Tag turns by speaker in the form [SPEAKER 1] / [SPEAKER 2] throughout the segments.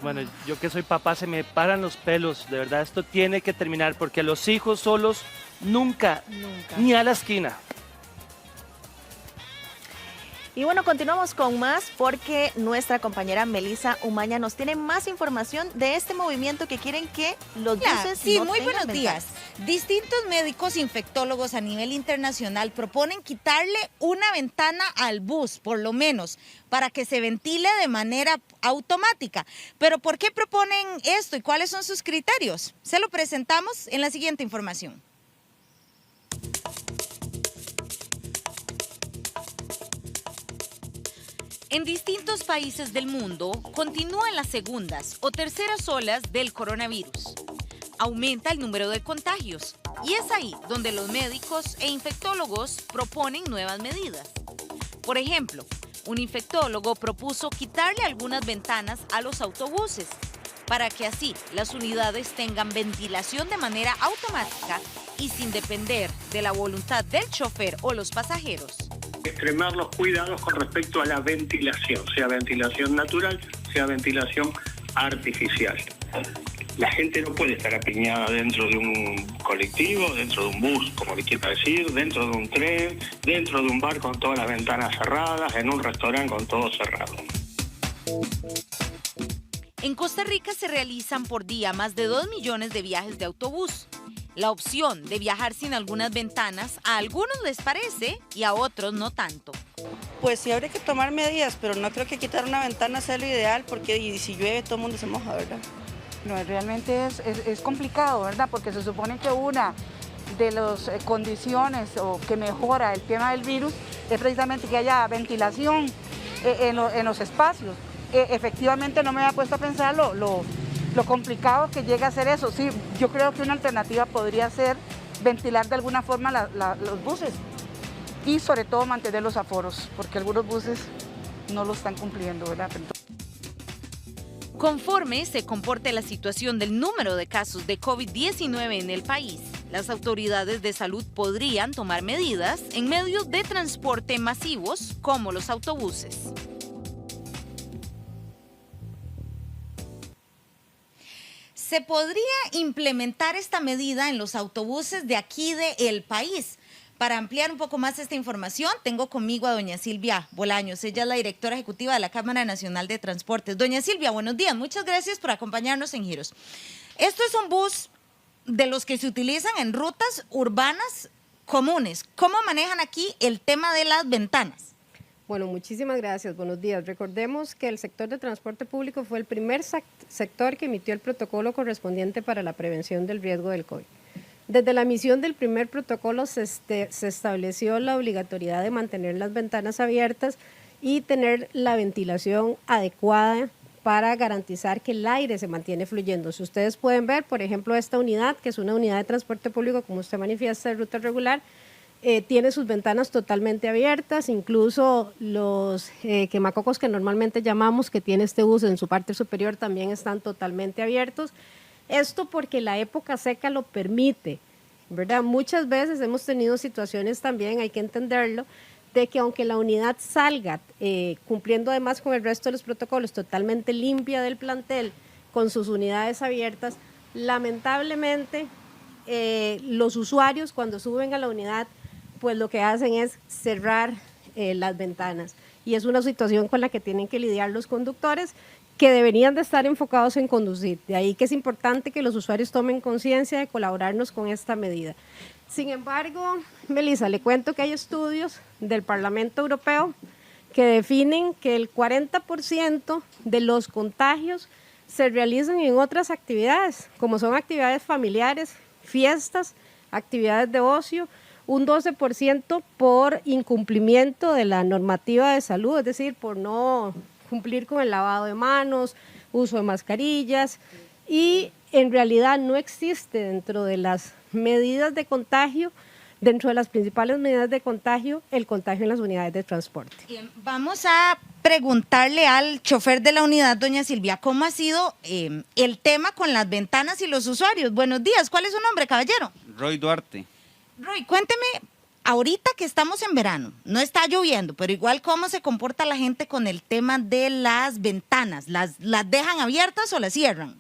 [SPEAKER 1] bueno, yo que soy papá se me paran los pelos, de verdad, esto tiene que terminar porque los hijos solos nunca, ni a la esquina.
[SPEAKER 2] Y bueno, continuamos con más porque nuestra compañera Melissa Umaña nos tiene más información de este movimiento que quieren que los buses
[SPEAKER 3] Sí,
[SPEAKER 2] no
[SPEAKER 3] muy
[SPEAKER 2] tengan
[SPEAKER 3] buenos días. Distintos médicos infectólogos a nivel internacional proponen quitarle una ventana al bus, por lo menos, para que se ventile de manera automática. Pero ¿por qué proponen esto y cuáles son sus criterios? Se lo presentamos en la siguiente información. En distintos países del mundo continúan las segundas o terceras olas del coronavirus. Aumenta el número de contagios y es ahí donde los médicos e infectólogos proponen nuevas medidas. Por ejemplo, un infectólogo propuso quitarle algunas ventanas a los autobuses para que así las unidades tengan ventilación de manera automática y sin depender de la voluntad del chofer o los pasajeros.
[SPEAKER 4] Extremar los cuidados con respecto a la ventilación, sea ventilación natural, sea ventilación artificial. La gente no puede estar apiñada dentro de un colectivo, dentro de un bus, como le quiera decir, dentro de un tren, dentro de un bar con todas las ventanas cerradas, en un restaurante con todo cerrado.
[SPEAKER 3] En Costa Rica se realizan por día más de 2 millones de viajes de autobús. La opción de viajar sin algunas ventanas a algunos les parece y a otros no tanto.
[SPEAKER 5] Pues sí habría que tomar medidas, pero no creo que quitar una ventana sea lo ideal porque y si llueve todo el mundo se moja, ¿verdad?
[SPEAKER 6] No, realmente es complicado, ¿verdad? Porque se supone que una de las condiciones o que mejora el tema del virus es precisamente que haya ventilación en los espacios. Efectivamente no me había puesto a pensar lo complicado que llega a ser eso. Sí, yo creo que una alternativa podría ser ventilar de alguna forma los buses y sobre todo mantener los aforos, porque algunos buses no lo están cumpliendo, ¿verdad?
[SPEAKER 3] Conforme se comporte la situación del número de casos de COVID-19 en el país, las autoridades de salud podrían tomar medidas en medios de transporte masivos como los autobuses. ¿Se podría implementar esta medida en los autobuses de aquí del país? Para ampliar un poco más esta información, tengo conmigo a doña Silvia Bolaños. Ella es la directora ejecutiva de la Cámara Nacional de Transportes. Doña Silvia, buenos días. Muchas gracias por acompañarnos en Giros. Esto es un bus de los que se utilizan en rutas urbanas comunes. ¿Cómo manejan aquí el tema de las ventanas?
[SPEAKER 7] Bueno, muchísimas gracias. Buenos días. Recordemos que el sector de transporte público fue el primer sector que emitió el protocolo correspondiente para la prevención del riesgo del COVID. Desde la emisión del primer protocolo se estableció la obligatoriedad de mantener las ventanas abiertas y tener la ventilación adecuada para garantizar que el aire se mantiene fluyendo. Si ustedes pueden ver, por ejemplo, esta unidad, que es una unidad de transporte público, como usted manifiesta, de ruta regular, tiene sus ventanas totalmente abiertas, incluso los quemacocos que normalmente llamamos, que tiene este bus en su parte superior, también están totalmente abiertos. Esto porque la época seca lo permite, ¿verdad? Muchas veces hemos tenido situaciones también, hay que entenderlo, de que aunque la unidad salga cumpliendo además con el resto de los protocolos totalmente limpia del plantel, con sus unidades abiertas, lamentablemente los usuarios cuando suben a la unidad, pues lo que hacen es cerrar las ventanas. Y es una situación con la que tienen que lidiar los conductores, que deberían de estar enfocados en conducir. De ahí que es importante que los usuarios tomen conciencia de colaborarnos con esta medida. Sin embargo, Melissa, le cuento que hay estudios del Parlamento Europeo que definen que el 40% de los contagios se realizan en otras actividades, como son actividades familiares, fiestas, actividades de ocio, un 12% por incumplimiento de la normativa de salud, es decir, por no cumplir con el lavado de manos, uso de mascarillas, y en realidad no existe dentro de las medidas de contagio, dentro de las principales medidas de contagio, el contagio en las unidades de transporte.
[SPEAKER 3] Bien, vamos a preguntarle al chofer de la unidad, doña Silvia, ¿cómo ha sido el tema con las ventanas y los usuarios? Buenos días, ¿cuál es su nombre, caballero?
[SPEAKER 8] Roy Duarte.
[SPEAKER 3] Roy, cuénteme, ahorita que estamos en verano, no está lloviendo, pero igual cómo se comporta la gente con el tema de las ventanas, ¿las dejan abiertas o las cierran?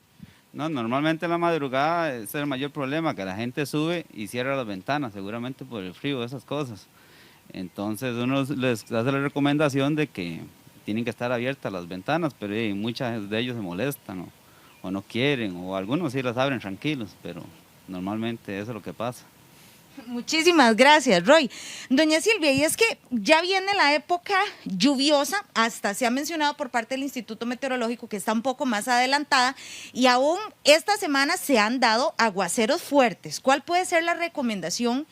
[SPEAKER 8] No, normalmente en la madrugada ese es el mayor problema, que la gente sube y cierra las ventanas, seguramente por el frío, esas cosas. Entonces uno les hace la recomendación de que tienen que estar abiertas las ventanas, pero muchos de ellos se molestan o no quieren, o algunos sí las abren tranquilos, pero normalmente eso es lo que pasa.
[SPEAKER 3] Muchísimas gracias, Roy. Doña Silvia, y es que ya viene la época lluviosa, hasta se ha mencionado por parte del Instituto Meteorológico que está un poco más adelantada, y aún esta semana se han dado aguaceros fuertes. ¿Cuál puede ser la recomendación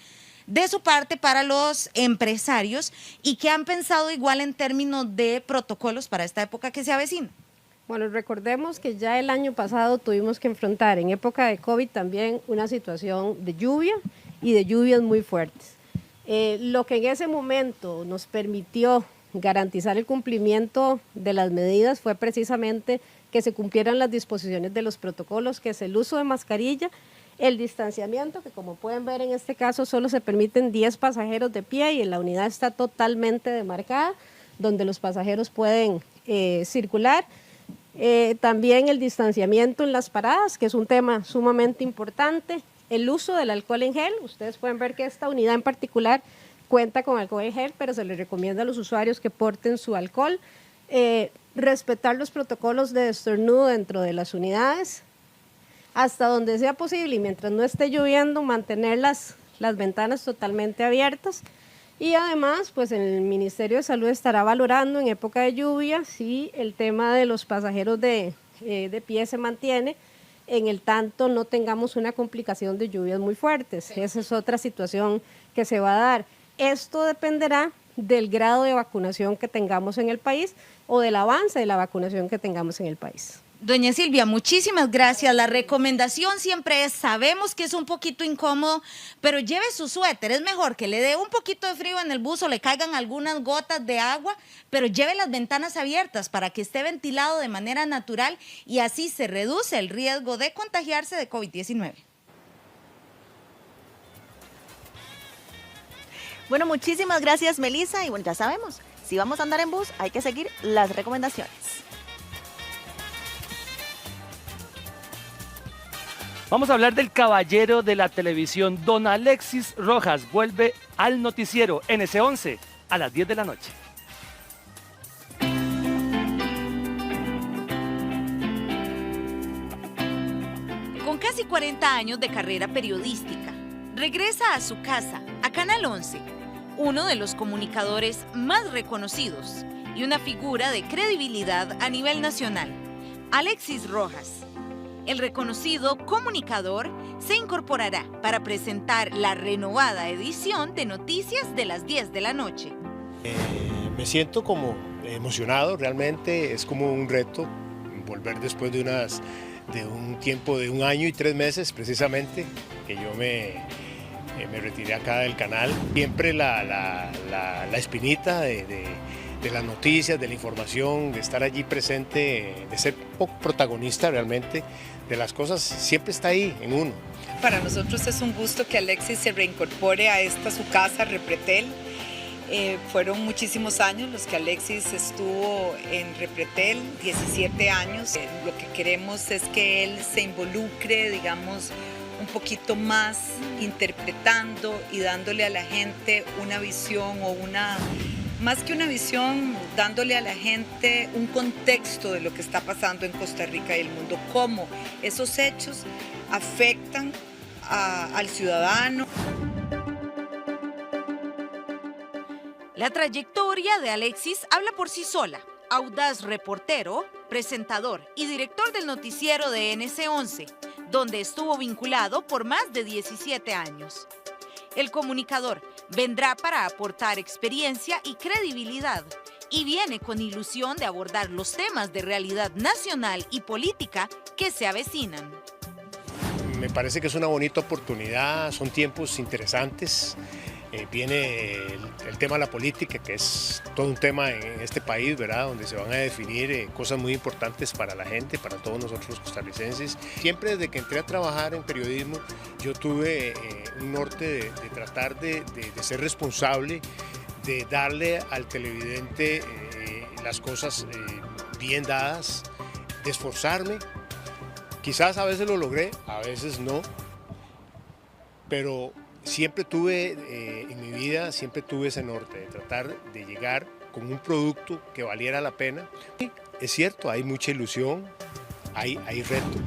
[SPEAKER 3] de su parte para los empresarios y qué han pensado igual en términos de protocolos para esta época que se avecina?
[SPEAKER 7] Bueno, recordemos que ya el año pasado tuvimos que enfrentar en época de COVID también una situación de lluvia y de lluvias muy fuertes. Lo que en ese momento nos permitió garantizar el cumplimiento de las medidas fue precisamente que se cumplieran las disposiciones de los protocolos, que es el uso de mascarilla, el distanciamiento, que como pueden ver en este caso solo se permiten 10 pasajeros de pie y la unidad está totalmente demarcada, donde los pasajeros pueden circular. También el distanciamiento en las paradas, que es un tema sumamente importante. El uso del alcohol en gel, ustedes pueden ver que esta unidad en particular cuenta con alcohol en gel, pero se les recomienda a los usuarios que porten su alcohol. Respetar los protocolos de estornudo dentro de las unidades, hasta donde sea posible y mientras no esté lloviendo, mantener las ventanas totalmente abiertas. Y además, pues el Ministerio de Salud estará valorando en época de lluvia si el tema de los pasajeros de pie se mantiene, en el tanto no tengamos una complicación de lluvias muy fuertes. Esa es otra situación que se va a dar. Esto dependerá del grado de vacunación que tengamos en el país o del avance de la vacunación que tengamos en el país.
[SPEAKER 3] Doña Silvia, muchísimas gracias. La recomendación siempre es, sabemos que es un poquito incómodo, pero lleve su suéter. Es mejor que le dé un poquito de frío en el bus o le caigan algunas gotas de agua, pero lleve las ventanas abiertas para que esté ventilado de manera natural y así se reduce el riesgo de contagiarse de COVID-19.
[SPEAKER 2] Bueno, muchísimas gracias, Melissa. Y bueno, ya sabemos, si vamos a andar en bus, hay que seguir las recomendaciones.
[SPEAKER 1] Vamos a hablar del caballero de la televisión, don Alexis Rojas. Vuelve al noticiero NC11 a las 10 de la noche.
[SPEAKER 3] Con casi 40 años de carrera periodística, regresa a su casa, a Canal 11, uno de los comunicadores más reconocidos y una figura de credibilidad a nivel nacional, Alexis Rojas. El reconocido comunicador se incorporará para presentar la renovada edición de Noticias de las 10 de la noche.
[SPEAKER 9] Me siento como emocionado, realmente es como un reto volver después de un tiempo de 1 año y 3 meses precisamente, que yo me retiré acá del canal. Siempre la espinita de las noticias, de la información, de estar allí presente, de ser protagonista realmente de las cosas, siempre está ahí en uno.
[SPEAKER 10] Para nosotros es un gusto que Alexis se reincorpore a su casa, Repretel. Fueron muchísimos años los que Alexis estuvo en Repretel, 17 años. Lo que queremos es que él se involucre, digamos, un poquito más interpretando y dándole a la gente una visión más que una visión, dándole a la gente un contexto de lo que está pasando en Costa Rica y el mundo, cómo esos hechos afectan al ciudadano.
[SPEAKER 3] La trayectoria de Alexis habla por sí sola. Audaz reportero, presentador y director del noticiero de NC11, donde estuvo vinculado por más de 17 años. El comunicador vendrá para aportar experiencia y credibilidad y viene con ilusión de abordar los temas de realidad nacional y política que se avecinan.
[SPEAKER 9] Me parece que es una bonita oportunidad, son tiempos interesantes. Viene el tema de la política, que es todo un tema en este país, ¿verdad? Donde se van a definir cosas muy importantes para la gente, para todos nosotros los costarricenses. Siempre desde que entré a trabajar en periodismo, yo tuve un norte de tratar de ser responsable, de darle al televidente las cosas bien dadas, de esforzarme. Quizás a veces lo logré, a veces no, pero siempre tuve en mi vida, siempre tuve ese norte de tratar de llegar con un producto que valiera la pena. Sí, es cierto, hay mucha ilusión, hay reto,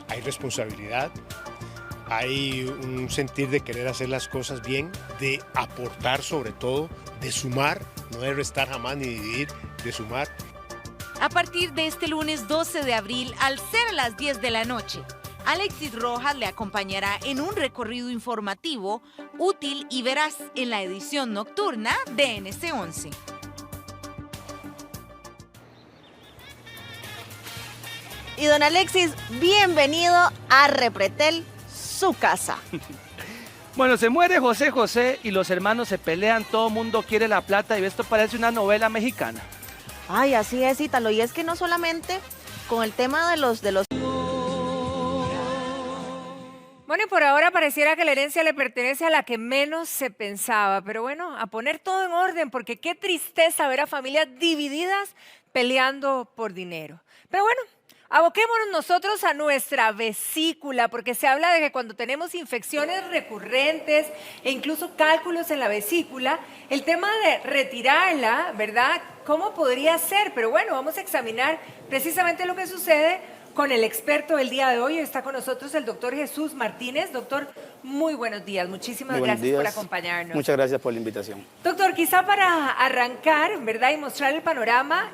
[SPEAKER 9] hay responsabilidad, hay un sentir de querer hacer las cosas bien, de aportar sobre todo, de sumar, no de restar jamás ni dividir, de sumar.
[SPEAKER 3] A partir de este lunes 12 de abril, al ser a las 10 de la noche, Alexis Rojas le acompañará en un recorrido informativo, útil y veraz en la edición nocturna de NC11.
[SPEAKER 2] Y don Alexis, bienvenido a Repretel, su casa.
[SPEAKER 1] Bueno, se muere José José y los hermanos se pelean, todo el mundo quiere la plata y esto parece una novela mexicana.
[SPEAKER 2] Ay, así es, Ítalo, y es que no solamente con el tema de los...
[SPEAKER 11] Bueno, y por ahora pareciera que la herencia le pertenece a la que menos se pensaba, pero bueno, a poner todo en orden, porque qué tristeza ver a familias divididas peleando por dinero. Pero bueno, aboquémonos nosotros a nuestra vesícula, porque se habla de que cuando tenemos infecciones recurrentes e incluso cálculos en la vesícula, el tema de retirarla, ¿verdad? ¿Cómo podría ser? Pero bueno, vamos a examinar precisamente lo que sucede con el experto del día de hoy. Está con nosotros el doctor Jesús Martínez. Doctor, muy buenos días. Muchísimas gracias por acompañarnos.
[SPEAKER 12] Muchas gracias por la invitación.
[SPEAKER 11] Doctor, quizá para arrancar, ¿verdad? Y mostrar el panorama,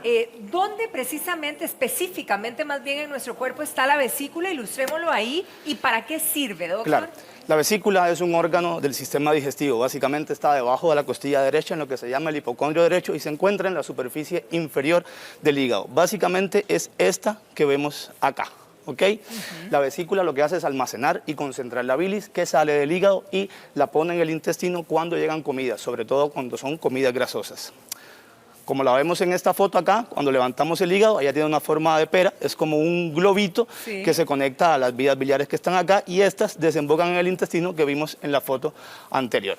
[SPEAKER 11] ¿dónde precisamente, específicamente más bien en nuestro cuerpo está la vesícula? Ilustrémoslo ahí. ¿Y para qué sirve, doctor?
[SPEAKER 12] Claro. La vesícula es un órgano del sistema digestivo. Básicamente está debajo de la costilla derecha en lo que se llama el hipocondrio derecho y se encuentra en la superficie inferior del hígado. Básicamente es esta que vemos acá. ¿Ok? La vesícula lo que hace es almacenar y concentrar la bilis que sale del hígado y la pone en el intestino cuando llegan comidas, sobre todo cuando son comidas grasosas. Como la vemos en esta foto acá, cuando levantamos el hígado, ella tiene una forma de pera, es como un globito que se conecta a las vías biliares que están acá y estas desembocan en el intestino que vimos en la foto anterior.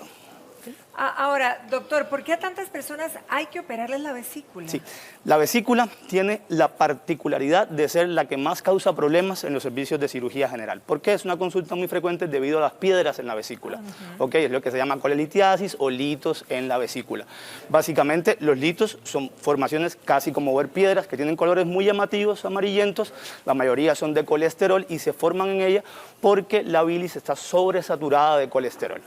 [SPEAKER 11] Ahora, doctor, ¿por qué a tantas personas hay que operarles la vesícula?
[SPEAKER 12] Sí, la vesícula tiene la particularidad de ser la que más causa problemas en los servicios de cirugía general. ¿Por qué? Es una consulta muy frecuente debido a las piedras en la vesícula. ¿Ok? Es lo que se llama colelitiasis o litos en la vesícula. Básicamente, los litos son formaciones casi como ver piedras que tienen colores muy llamativos, amarillentos. La mayoría son de colesterol y se forman en ella porque la bilis está sobresaturada de colesterol.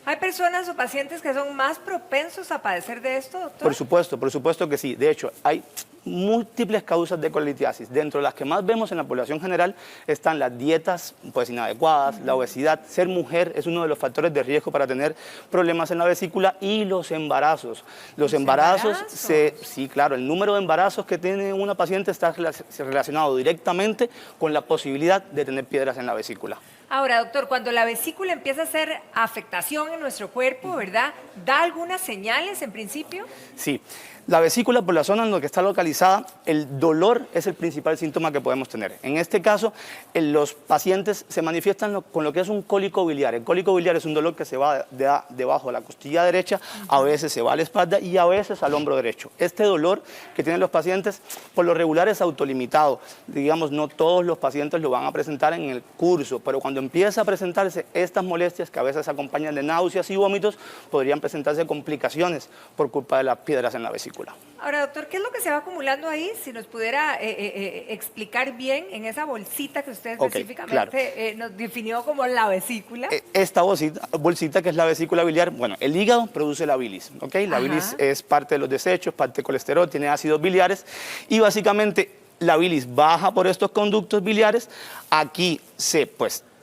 [SPEAKER 11] ¿Hay personas o pacientes que son más propensos a padecer de esto, doctor?
[SPEAKER 12] Por supuesto que sí. De hecho, hay múltiples causas de colelitiasis. Dentro de las que más vemos en la población general están las dietas pues, inadecuadas, la obesidad. Ser mujer es uno de los factores de riesgo para tener problemas en la vesícula y los embarazos. Los embarazos, sí, claro, el número de embarazos que tiene una paciente está relacionado directamente con la posibilidad de tener piedras en la vesícula.
[SPEAKER 11] Ahora, doctor, cuando la vesícula empieza a hacer afectación en nuestro cuerpo, ¿verdad? ¿Da algunas señales en principio?
[SPEAKER 12] Sí. La vesícula, por la zona en la que está localizada, el dolor es el principal síntoma que podemos tener. En este caso, los pacientes se manifiestan con lo que es un cólico biliar. El cólico biliar es un dolor que se va debajo de la costilla derecha, a veces se va a la espalda y a veces al hombro derecho. Este dolor que tienen los pacientes, por lo regular es autolimitado. Digamos, no todos los pacientes lo van a presentar en el curso, pero cuando empieza a presentarse estas molestias, que a veces acompañan de náuseas y vómitos, podrían presentarse complicaciones por culpa de las piedras en la vesícula.
[SPEAKER 11] Ahora, doctor, ¿qué es lo que se va acumulando ahí? Si nos pudiera explicar bien en esa bolsita que usted específicamente nos definió como la vesícula.
[SPEAKER 12] Esta bolsita que es la vesícula biliar, bueno, el hígado produce la bilis, ¿ok? La bilis es parte de los desechos, parte de colesterol, tiene ácidos biliares y básicamente la bilis baja por estos conductos biliares, aquí se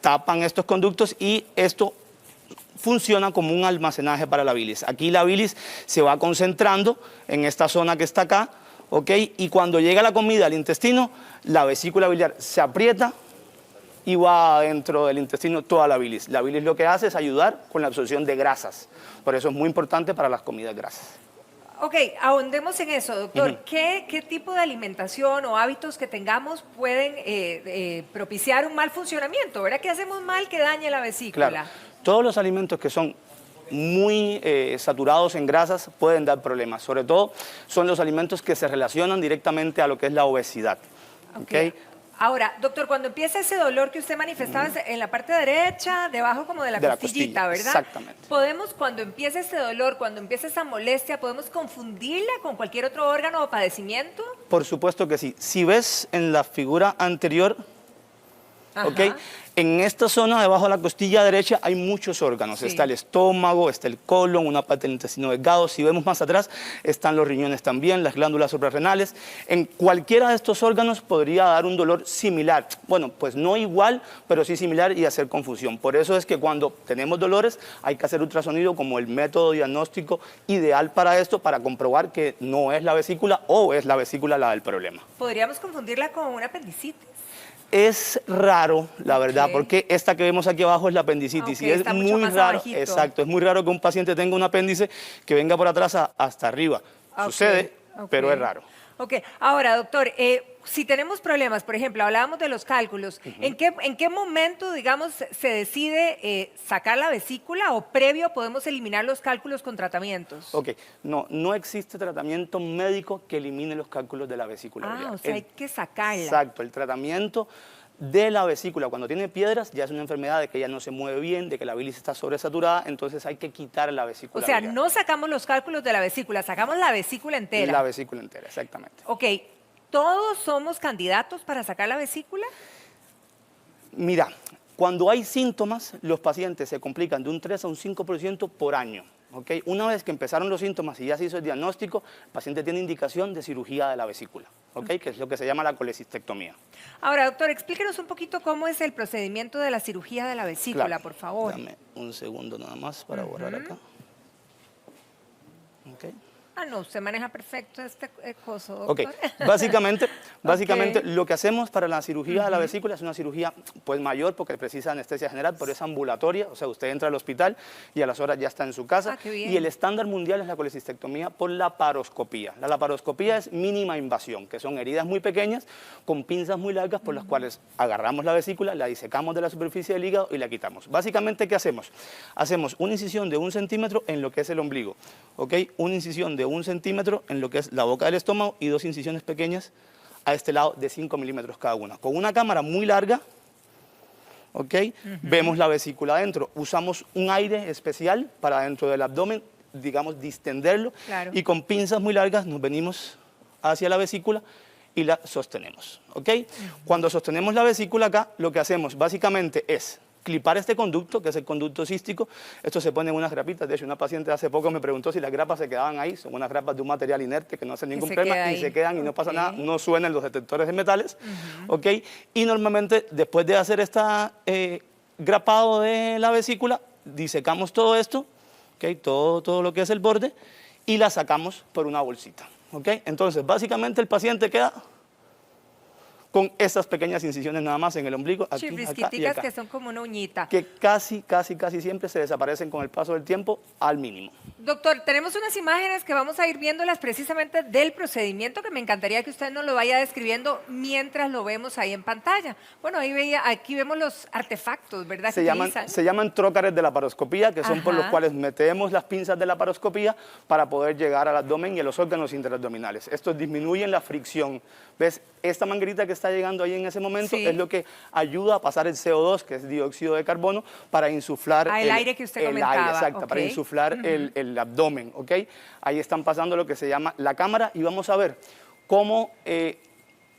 [SPEAKER 12] tapan estos conductos y esto funciona como un almacenaje para la bilis. Aquí la bilis se va concentrando en esta zona que está acá, ¿ok? Y cuando llega la comida al intestino, la vesícula biliar se aprieta y va dentro del intestino toda la bilis. La bilis lo que hace es ayudar con la absorción de grasas. Por eso es muy importante para las comidas grasas.
[SPEAKER 11] Ok, ahondemos en eso, doctor. ¿Qué tipo de alimentación o hábitos que tengamos pueden propiciar un mal funcionamiento? ¿Verdad? ¿Qué hacemos mal que dañe la vesícula?
[SPEAKER 12] Claro, todos los alimentos que son muy saturados en grasas pueden dar problemas. Sobre todo son los alimentos que se relacionan directamente a lo que es la obesidad. ¿Okay?
[SPEAKER 11] Ahora, doctor, cuando empieza ese dolor que usted manifestaba en la parte derecha, debajo como de la costillita, ¿verdad?
[SPEAKER 12] Exactamente.
[SPEAKER 11] Podemos, cuando empieza ese dolor, cuando empieza esa molestia, ¿podemos confundirla con cualquier otro órgano o padecimiento?
[SPEAKER 12] Por supuesto que sí. Si ves en la figura anterior, ¿ok? En esta zona debajo de la costilla derecha hay muchos órganos. Sí. Está el estómago, está el colon, una parte del intestino delgado. Si vemos más atrás, están los riñones también, las glándulas suprarrenales. En cualquiera de estos órganos podría dar un dolor similar. Bueno, pues no igual, pero sí similar y hacer confusión. Por eso es que cuando tenemos dolores hay que hacer ultrasonido como el método diagnóstico ideal para esto, para comprobar que no es la vesícula o es la vesícula la del problema.
[SPEAKER 11] ¿Podríamos confundirla con una apendicitis?
[SPEAKER 12] Es raro, la verdad, porque esta que vemos aquí abajo es la apendicitis y es muy raro, exacto, es muy raro que un paciente tenga un apéndice que venga por atrás hasta arriba. Sucede, pero es raro.
[SPEAKER 11] Ok, ahora doctor, si tenemos problemas, por ejemplo, hablábamos de los cálculos, ¿en qué momento, digamos, se decide sacar la vesícula o previo podemos eliminar los cálculos con tratamientos?
[SPEAKER 12] Ok, no existe tratamiento médico que elimine los cálculos de la vesícula biliar.
[SPEAKER 11] O sea, hay que sacarla.
[SPEAKER 12] Exacto, el tratamiento de la vesícula cuando tiene piedras ya es una enfermedad de que ella no se mueve bien, de que la bilis está sobresaturada, entonces hay que quitar la vesícula biliar.
[SPEAKER 11] No sacamos los cálculos de la vesícula, sacamos la vesícula entera.
[SPEAKER 12] La vesícula entera, exactamente.
[SPEAKER 11] Ok, ¿todos somos candidatos para sacar la vesícula?
[SPEAKER 12] Mira, cuando hay síntomas, los pacientes se complican de un 3 a un 5% por año. ¿Okay? Una vez que empezaron los síntomas y ya se hizo el diagnóstico, el paciente tiene indicación de cirugía de la vesícula, ¿okay? Que es lo que se llama la colecistectomía.
[SPEAKER 11] Ahora, doctor, explíquenos un poquito cómo es el procedimiento de la cirugía de la vesícula, claro, por favor.
[SPEAKER 12] Dame un segundo nada más para borrar acá. Okay.
[SPEAKER 11] No, usted maneja perfecto este coso, doctor.
[SPEAKER 12] Ok, básicamente lo que hacemos para la cirugía de la vesícula es una cirugía pues mayor porque precisa anestesia general, pero es ambulatoria, o sea, usted entra al hospital y a las horas ya está en su casa. Y el estándar mundial es la colecistectomía por laparoscopía. La laparoscopía es mínima invasión, que son heridas muy pequeñas con pinzas muy largas por las cuales agarramos la vesícula, la disecamos de la superficie del hígado y la quitamos. Básicamente, ¿qué hacemos? Hacemos una incisión de 1 centímetro en lo que es el ombligo, ¿ok? Una incisión de 1 centímetro en lo que es la boca del estómago y 2 incisiones pequeñas a este lado de 5 milímetros cada una. Con una cámara muy larga, ¿ok? Vemos la vesícula adentro. Usamos un aire especial para dentro del abdomen, digamos, distenderlo. Claro. Y con pinzas muy largas nos venimos hacia la vesícula y la sostenemos, ¿ok? Cuando sostenemos la vesícula acá, lo que hacemos básicamente es clipar este conducto, que es el conducto cístico. Esto se pone en unas grapitas. De hecho, una paciente hace poco me preguntó si las grapas se quedaban ahí. Son unas grapas de un material inerte que no hacen ningún problema y se quedan y no pasa nada. No suenan los detectores de metales. ¿Ok? Y normalmente, después de hacer este grapado de la vesícula, disecamos todo esto, ¿okay? Todo lo que es el borde, y la sacamos por una bolsita. ¿Ok? Entonces, básicamente, el paciente queda con estas pequeñas incisiones nada más en el ombligo, aquí, acá y acá.
[SPEAKER 11] Que son como una uñita.
[SPEAKER 12] Que casi siempre se desaparecen con el paso del tiempo al mínimo.
[SPEAKER 11] Doctor, tenemos unas imágenes que vamos a ir viéndolas precisamente del procedimiento, que me encantaría que usted nos lo vaya describiendo mientras lo vemos ahí en pantalla. Bueno, aquí vemos los artefactos, ¿verdad?
[SPEAKER 12] Se llaman trócares de laparoscopía, que son por los cuales metemos las pinzas de laparoscopía para poder llegar al abdomen y a los órganos interabdominales. Estos disminuyen la fricción. ¿Ves? Esta manguerita que está llegando ahí en ese momento es lo que ayuda a pasar el CO2, que es dióxido de carbono, para insuflar
[SPEAKER 11] el aire que usted comentaba.
[SPEAKER 12] Exacto, para insuflar el abdomen, ¿ok? Ahí están pasando lo que se llama la cámara y vamos a ver cómo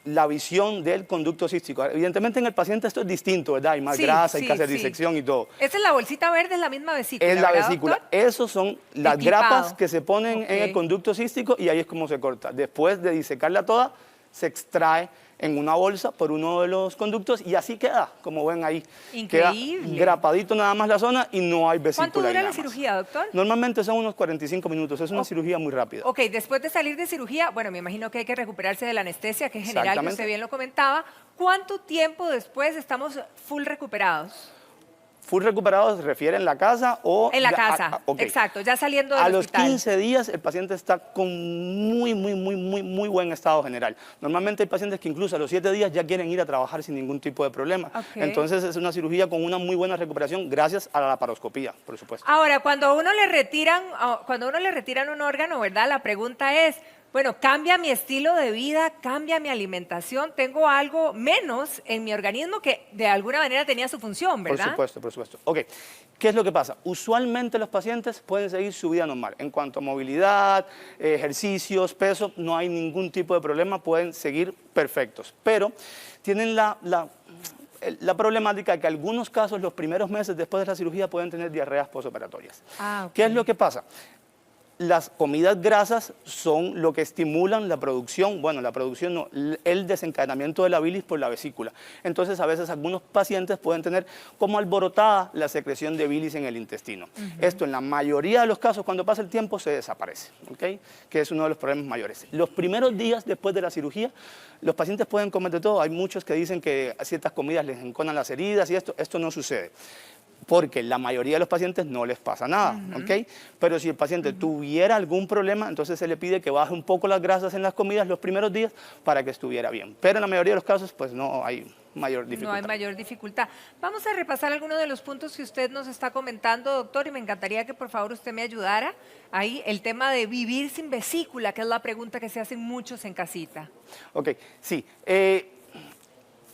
[SPEAKER 12] la visión del conducto cístico. Evidentemente en el paciente esto es distinto, ¿verdad? Hay más grasa, hay que hacer disección y todo.
[SPEAKER 11] Esa es la bolsita verde, es la misma vesícula,
[SPEAKER 12] es la vesícula. Doctor? Esos son las grapas que se ponen en el conducto cístico y ahí es como se corta. Después de disecarla toda, se extrae en una bolsa por uno de los conductos y así queda, como ven ahí.
[SPEAKER 11] Increíble.
[SPEAKER 12] Queda grapadito nada más la zona y no hay vesícula.
[SPEAKER 11] ¿Cuánto dura la
[SPEAKER 12] más.
[SPEAKER 11] cirugía, doctor?
[SPEAKER 12] Normalmente son unos 45 minutos, es una cirugía muy rápida.
[SPEAKER 11] Ok, después de salir de cirugía, bueno, me imagino que hay que recuperarse de la anestesia, que es general, que
[SPEAKER 12] Exactamente.
[SPEAKER 11] usted bien lo comentaba. ¿Cuánto tiempo después estamos full recuperados?
[SPEAKER 12] Full recuperado se refiere en la casa o...
[SPEAKER 11] En la casa,
[SPEAKER 12] ok.
[SPEAKER 11] exacto, ya saliendo del
[SPEAKER 12] A los
[SPEAKER 11] hospital.
[SPEAKER 12] 15 días el paciente está con muy buen estado general. Normalmente hay pacientes que incluso a los 7 días ya quieren ir a trabajar sin ningún tipo de problema.
[SPEAKER 11] Ok.
[SPEAKER 12] Entonces es una cirugía con una muy buena recuperación gracias a la laparoscopía, por supuesto.
[SPEAKER 11] Ahora, cuando a uno le retiran un órgano, ¿verdad? La pregunta es, bueno, ¿cambia mi estilo de vida? ¿Cambia mi alimentación? ¿Tengo algo menos en mi organismo que de alguna manera tenía su función, verdad?
[SPEAKER 12] Por supuesto, por supuesto. Ok, ¿qué es lo que pasa? Usualmente los pacientes pueden seguir su vida normal. En cuanto a movilidad, ejercicios, peso, no hay ningún tipo de problema, pueden seguir perfectos. Pero tienen la problemática de que en algunos casos, los primeros meses después de la cirugía, pueden tener diarreas posoperatorias.
[SPEAKER 11] Ok.
[SPEAKER 12] ¿Qué es lo que pasa? Las comidas grasas son lo que estimulan la producción, bueno, la producción no, el desencadenamiento de la bilis por la vesícula. Entonces, a veces algunos pacientes pueden tener como alborotada la secreción de bilis en el intestino. Esto, en la mayoría de los casos, cuando pasa el tiempo, se desaparece, ¿ok? Que es uno de los problemas mayores. Los primeros días después de la cirugía, los pacientes pueden comer de todo. Hay muchos que dicen que a ciertas comidas les enconan las heridas y esto no sucede. Porque la mayoría de los pacientes no les pasa nada, ¿ok? Pero si el paciente tuviera algún problema, entonces se le pide que baje un poco las grasas en las comidas los primeros días para que estuviera bien. Pero en la mayoría de los casos, pues no hay mayor dificultad.
[SPEAKER 11] No hay mayor dificultad. Vamos a repasar algunos de los puntos que usted nos está comentando, doctor, y me encantaría que por favor usted me ayudara. Ahí el tema de vivir sin vesícula, que es la pregunta que se hacen muchos en casita.
[SPEAKER 12] Ok, sí.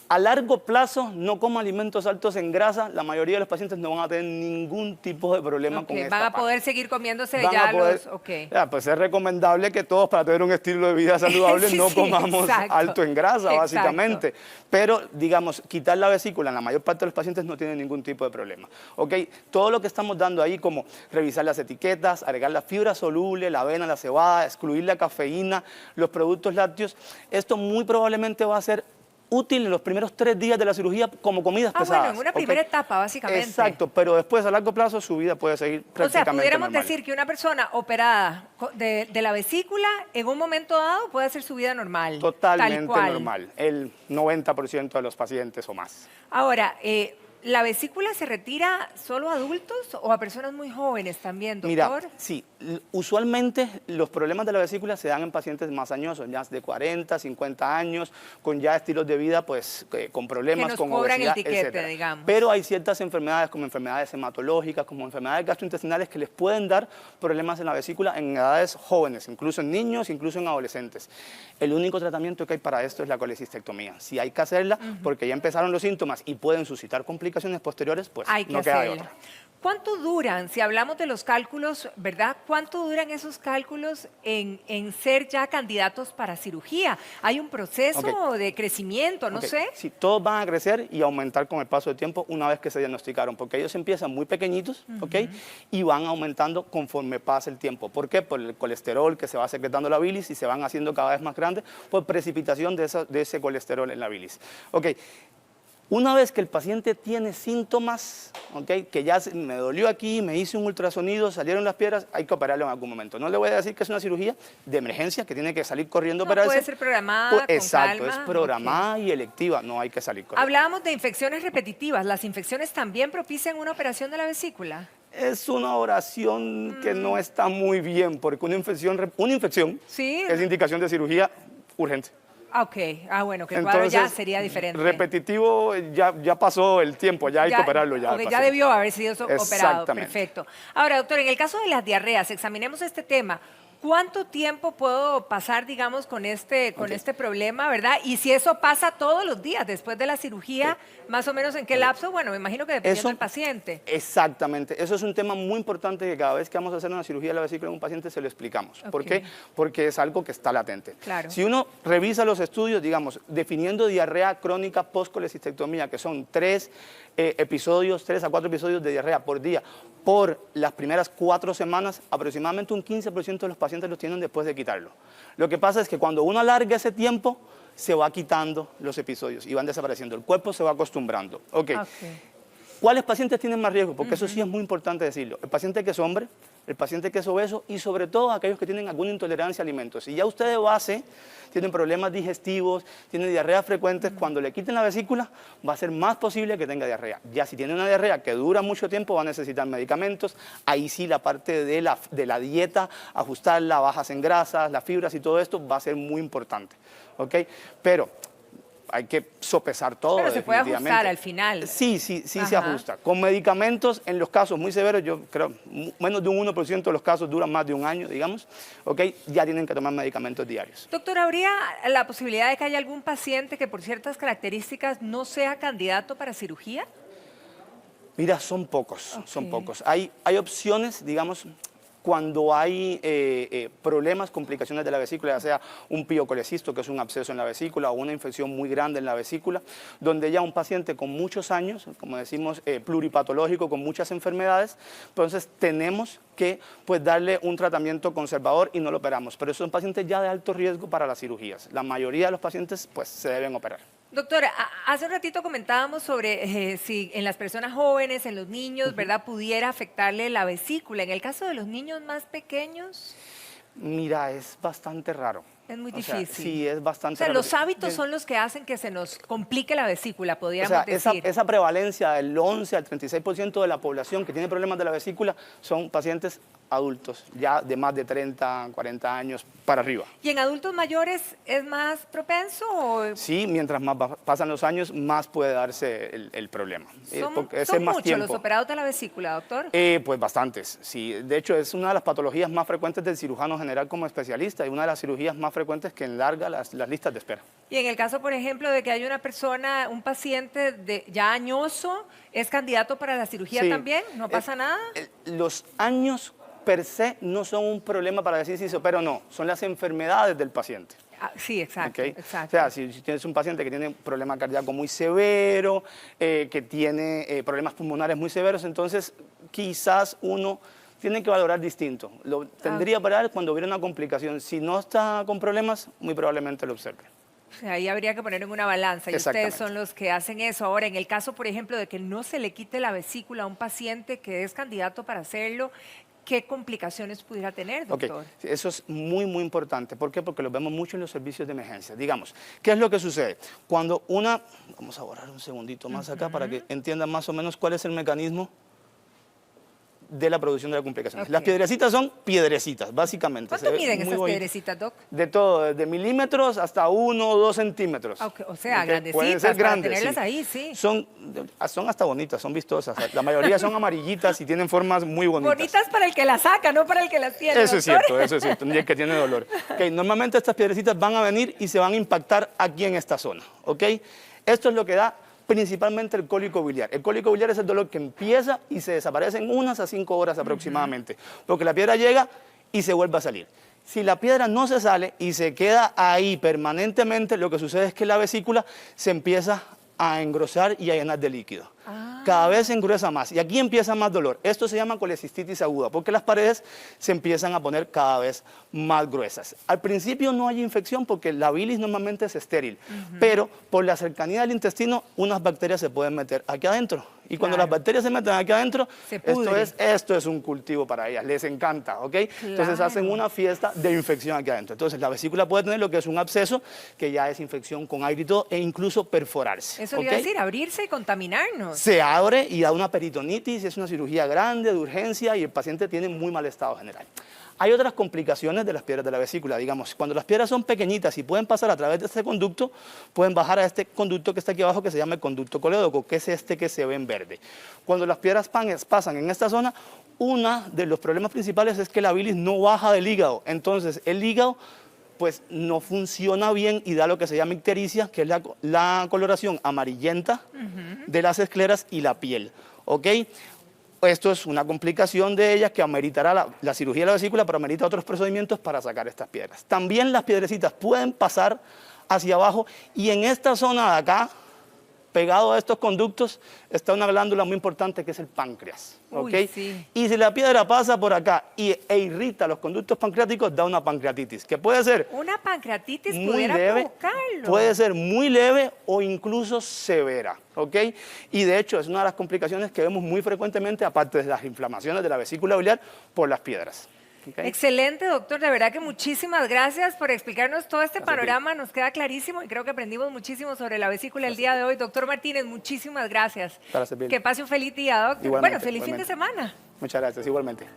[SPEAKER 12] A largo plazo, no como alimentos altos en grasa, la mayoría de los pacientes no van a tener ningún tipo de problema con esta
[SPEAKER 11] Van a
[SPEAKER 12] parte.
[SPEAKER 11] poder seguir comiéndose
[SPEAKER 12] Van
[SPEAKER 11] ya
[SPEAKER 12] a poder-
[SPEAKER 11] los... Ok.
[SPEAKER 12] Ya, pues es recomendable que todos, para tener un estilo de vida saludable,
[SPEAKER 11] Sí,
[SPEAKER 12] no
[SPEAKER 11] sí,
[SPEAKER 12] comamos
[SPEAKER 11] exacto.
[SPEAKER 12] alto en grasa,
[SPEAKER 11] Exacto.
[SPEAKER 12] básicamente. Pero, digamos, quitar la vesícula en la mayor parte de los pacientes no tiene ningún tipo de problema. ¿Ok? Todo lo que estamos dando ahí, como revisar las etiquetas, agregar la fibra soluble, la avena, la cebada, excluir la cafeína, los productos lácteos, esto muy probablemente va a ser útil en los primeros 3 días de la cirugía como comidas pesadas.
[SPEAKER 11] Bueno, en una
[SPEAKER 12] ¿ok?
[SPEAKER 11] primera etapa, básicamente.
[SPEAKER 12] Exacto, pero después a largo plazo su vida puede seguir
[SPEAKER 11] O
[SPEAKER 12] prácticamente
[SPEAKER 11] sea, pudiéramos
[SPEAKER 12] normal.
[SPEAKER 11] decir que una persona operada de la vesícula en un momento dado puede hacer su vida normal. tal
[SPEAKER 12] Totalmente
[SPEAKER 11] cual.
[SPEAKER 12] normal, el 90% de los pacientes o más.
[SPEAKER 11] Ahora, ¿la vesícula se retira solo a adultos o a personas muy jóvenes también, doctor?
[SPEAKER 12] Mira, sí, usualmente los problemas de la vesícula se dan en pacientes más añosos, ya de 40, 50 años, con ya estilos de vida pues con problemas,
[SPEAKER 11] Que nos
[SPEAKER 12] con
[SPEAKER 11] cobran el
[SPEAKER 12] obesidad,
[SPEAKER 11] tiquete,
[SPEAKER 12] etcétera.
[SPEAKER 11] digamos.
[SPEAKER 12] Pero hay ciertas enfermedades como enfermedades hematológicas, como enfermedades gastrointestinales que les pueden dar problemas en la vesícula en edades jóvenes, incluso en niños, incluso en adolescentes. El único tratamiento que hay para esto es la colecistectomía. Si hay que hacerla, porque ya empezaron los síntomas y pueden suscitar complicaciones posteriores, pues
[SPEAKER 11] Hay que
[SPEAKER 12] no queda de
[SPEAKER 11] hacerla.
[SPEAKER 12] otra.
[SPEAKER 11] ¿Cuánto duran, si hablamos de los cálculos, verdad? ¿Cuánto duran esos cálculos en ser ya candidatos para cirugía? ¿Hay un proceso de crecimiento, no
[SPEAKER 12] Ok,
[SPEAKER 11] sé?
[SPEAKER 12] Sí, todos van a crecer y aumentar con el paso del tiempo una vez que se diagnosticaron, porque ellos empiezan muy pequeñitos, ¿ok? Y van aumentando conforme pasa el tiempo. ¿Por qué? Por el colesterol que se va secretando la bilis y se van haciendo cada vez más grandes por precipitación de ese colesterol en la bilis. ¿Ok? Una vez que el paciente tiene síntomas, ¿ok? Que ya me dolió aquí, me hice un ultrasonido, salieron las piedras, hay que operarlo en algún momento. No le voy a decir que es una cirugía de emergencia, que tiene que salir corriendo a operarse.
[SPEAKER 11] Puede ser programada,
[SPEAKER 12] Pues,
[SPEAKER 11] con
[SPEAKER 12] exacto,
[SPEAKER 11] calma.
[SPEAKER 12] es programada y electiva, no hay que salir corriendo.
[SPEAKER 11] Hablábamos de infecciones repetitivas. ¿Las infecciones también propician una operación de la vesícula?
[SPEAKER 12] Es una oración que no está muy bien, porque una infección
[SPEAKER 11] Sí.
[SPEAKER 12] es indicación de cirugía urgente.
[SPEAKER 11] Ok, bueno, que el cuadro ya
[SPEAKER 12] Entonces,
[SPEAKER 11] sería diferente.
[SPEAKER 12] repetitivo, ya pasó el tiempo, ya hay que operarlo ya.
[SPEAKER 11] Ok,
[SPEAKER 12] al
[SPEAKER 11] ya
[SPEAKER 12] paciente.
[SPEAKER 11] debió haber sido operado,
[SPEAKER 12] Exactamente.
[SPEAKER 11] perfecto. Ahora, doctor, en el caso de las diarreas, examinemos este tema. ¿Cuánto tiempo puedo pasar, digamos, con este problema, verdad? Y si eso pasa todos los días después de la cirugía, más o menos en qué lapso, bueno, me imagino que dependiendo del paciente.
[SPEAKER 12] Exactamente, eso es un tema muy importante que cada vez que vamos a hacer una cirugía de la vesícula en un paciente se lo explicamos. ¿Por
[SPEAKER 11] Ok.
[SPEAKER 12] qué? Porque es algo que está latente.
[SPEAKER 11] Claro.
[SPEAKER 12] Si uno revisa los estudios, digamos, definiendo diarrea crónica post-colecistectomía, que son 3 a 4 episodios de diarrea por día, por las primeras 4 semanas, aproximadamente un 15% de los pacientes los tienen después de quitarlo. Lo que pasa es que cuando uno alarga ese tiempo, se va quitando los episodios y van desapareciendo. El cuerpo se va acostumbrando. ¿Cuáles pacientes tienen más riesgo? Porque eso sí es muy importante decirlo. El paciente que es hombre, el paciente que es obeso y sobre todo aquellos que tienen alguna intolerancia a alimentos. Si ya usted de base tienen problemas digestivos, tiene diarreas frecuentes, cuando le quiten la vesícula va a ser más posible que tenga diarrea. Ya si tiene una diarrea que dura mucho tiempo va a necesitar medicamentos. Ahí sí la parte de la dieta, ajustarla, bajas en grasas, las fibras y todo esto va a ser muy importante. Pero hay que sopesar todo.
[SPEAKER 11] Pero se puede ajustar al final.
[SPEAKER 12] Sí, se ajusta. Con medicamentos, en los casos muy severos, yo creo, menos de un 1% de los casos duran más de un año, digamos, ya tienen que tomar medicamentos diarios.
[SPEAKER 11] Doctor, ¿habría la posibilidad de que haya algún paciente que por ciertas características no sea candidato para cirugía?
[SPEAKER 12] Mira, son pocos, son pocos. Hay opciones, digamos, cuando hay problemas, complicaciones de la vesícula, ya sea un piocolecisto, que es un absceso en la vesícula, o una infección muy grande en la vesícula, donde ya un paciente con muchos años, como decimos, pluripatológico, con muchas enfermedades, entonces tenemos que darle un tratamiento conservador y no lo operamos. Pero son pacientes ya de alto riesgo para las cirugías. La mayoría de los pacientes se deben operar.
[SPEAKER 11] Doctora, hace un ratito comentábamos sobre si en las personas jóvenes, en los niños, ¿verdad?, pudiera afectarle la vesícula. En el caso de los niños más pequeños...
[SPEAKER 12] Mira, es bastante raro.
[SPEAKER 11] Es muy difícil.
[SPEAKER 12] Sí, es bastante raro.
[SPEAKER 11] Los hábitos son los que hacen que se nos complique la vesícula, podríamos decir.
[SPEAKER 12] Esa prevalencia del 11 al 36% de la población que tiene problemas de la vesícula son pacientes adultos, ya de más de 30, 40 años para arriba.
[SPEAKER 11] ¿Y en adultos mayores es más propenso?
[SPEAKER 12] Sí, mientras más pasan los años, más puede darse el problema.
[SPEAKER 11] ¿Son muchos los operados de la vesícula, doctor?
[SPEAKER 12] Pues bastantes, sí. De hecho, es una de las patologías más frecuentes del cirujano general como especialista y una de las cirugías más frecuentes que enlarga las listas de espera.
[SPEAKER 11] Y en el caso, por ejemplo, de que haya una persona, un paciente ya añoso, ¿es candidato para la cirugía también? ¿No pasa nada?
[SPEAKER 12] Los años per se no son un problema para decir si se opera o no, son las enfermedades del paciente.
[SPEAKER 11] Sí, exacto, exacto.
[SPEAKER 12] O sea, si tienes un paciente que tiene un problema cardíaco muy severo, que tiene problemas pulmonares muy severos, entonces quizás uno tiene que valorar distinto. Lo tendría para ver cuando hubiera una complicación. Si no está con problemas, muy probablemente lo observe.
[SPEAKER 11] Ahí habría que poner en una balanza y ustedes son los que hacen eso. Ahora, en el caso, por ejemplo, de que no se le quite la vesícula a un paciente que es candidato para hacerlo, ¿qué complicaciones pudiera tener, doctor?
[SPEAKER 12] Eso es muy, muy importante. ¿Por qué? Porque lo vemos mucho en los servicios de emergencia. Digamos, ¿qué es lo que sucede? Cuando vamos a borrar un segundito más acá para que entiendan más o menos cuál es el mecanismo de la producción de la complicación. Las piedrecitas son piedrecitas, básicamente.
[SPEAKER 11] ¿Cuánto miden esas piedrecitas, doc?
[SPEAKER 12] De todo, desde milímetros hasta 1 o 2 centímetros.
[SPEAKER 11] O sea, grandecitas,
[SPEAKER 12] pueden ser grandes,
[SPEAKER 11] para tenerlas ahí, sí.
[SPEAKER 12] Son hasta bonitas, son vistosas. La mayoría son amarillitas y tienen formas muy bonitas.
[SPEAKER 11] Bonitas para el que las saca, no para el que las tiene,
[SPEAKER 12] Eso es cierto, ni el que tiene dolor. Normalmente estas piedrecitas van a venir y se van a impactar aquí en esta zona. Esto es lo que da principalmente el cólico biliar. El cólico biliar es el dolor que empieza y se desaparece en 1 a 5 horas aproximadamente, porque la piedra llega y se vuelve a salir. Si la piedra no se sale y se queda ahí permanentemente, lo que sucede es que la vesícula se empieza a engrosar y a llenar de líquido. Cada vez se engruesa más y aquí empieza más dolor. Esto se llama colecistitis aguda porque las paredes se empiezan a poner cada vez más gruesas. Al principio no hay infección porque la bilis normalmente es estéril, pero por la cercanía del intestino unas bacterias se pueden meter aquí adentro. Y cuando las bacterias se meten aquí adentro, esto es un cultivo para ellas, les encanta, Entonces hacen una fiesta de infección aquí adentro. Entonces la vesícula puede tener lo que es un absceso, que ya es infección con aire y todo, e incluso perforarse.
[SPEAKER 11] Eso le iba a decir, abrirse y contaminarnos.
[SPEAKER 12] Se abre y da una peritonitis, es una cirugía grande, de urgencia, y el paciente tiene muy mal estado general. Hay otras complicaciones de las piedras de la vesícula, digamos, cuando las piedras son pequeñitas y pueden pasar a través de este conducto, pueden bajar a este conducto que está aquí abajo, que se llama el conducto colédoco, que es este que se ve en verde. Cuando las piedras pasan en esta zona, uno de los problemas principales es que la bilis no baja del hígado, entonces el hígado pues no funciona bien y da lo que se llama ictericia, que es la coloración amarillenta de las escleras y la piel, Esto es una complicación de ellas que ameritará la cirugía de la vesícula, pero amerita otros procedimientos para sacar estas piedras. También las piedrecitas pueden pasar hacia abajo y en esta zona de acá pegado a estos conductos está una glándula muy importante que es el páncreas.
[SPEAKER 11] Uy,
[SPEAKER 12] ¿Ok?
[SPEAKER 11] sí.
[SPEAKER 12] Y si la piedra pasa por acá e irrita los conductos pancreáticos, da una pancreatitis, que puede ser
[SPEAKER 11] Una pancreatitis
[SPEAKER 12] muy
[SPEAKER 11] pudiera
[SPEAKER 12] leve,
[SPEAKER 11] provocarlo.
[SPEAKER 12] puede ser muy leve o incluso severa, ¿ok? Y de hecho es una de las complicaciones que vemos muy frecuentemente, aparte de las inflamaciones de la vesícula biliar por las piedras. ¿Okay?
[SPEAKER 11] Excelente, doctor. De verdad que muchísimas gracias por explicarnos todo este panorama. Nos queda clarísimo y creo que aprendimos muchísimo sobre la vesícula el día de hoy. Doctor Martínez, muchísimas gracias.
[SPEAKER 12] Para servirle.
[SPEAKER 11] Que pase un feliz día, doctor.
[SPEAKER 12] Igualmente,
[SPEAKER 11] Bueno, feliz fin de
[SPEAKER 12] igualmente.
[SPEAKER 11] semana.
[SPEAKER 12] Muchas gracias, igualmente.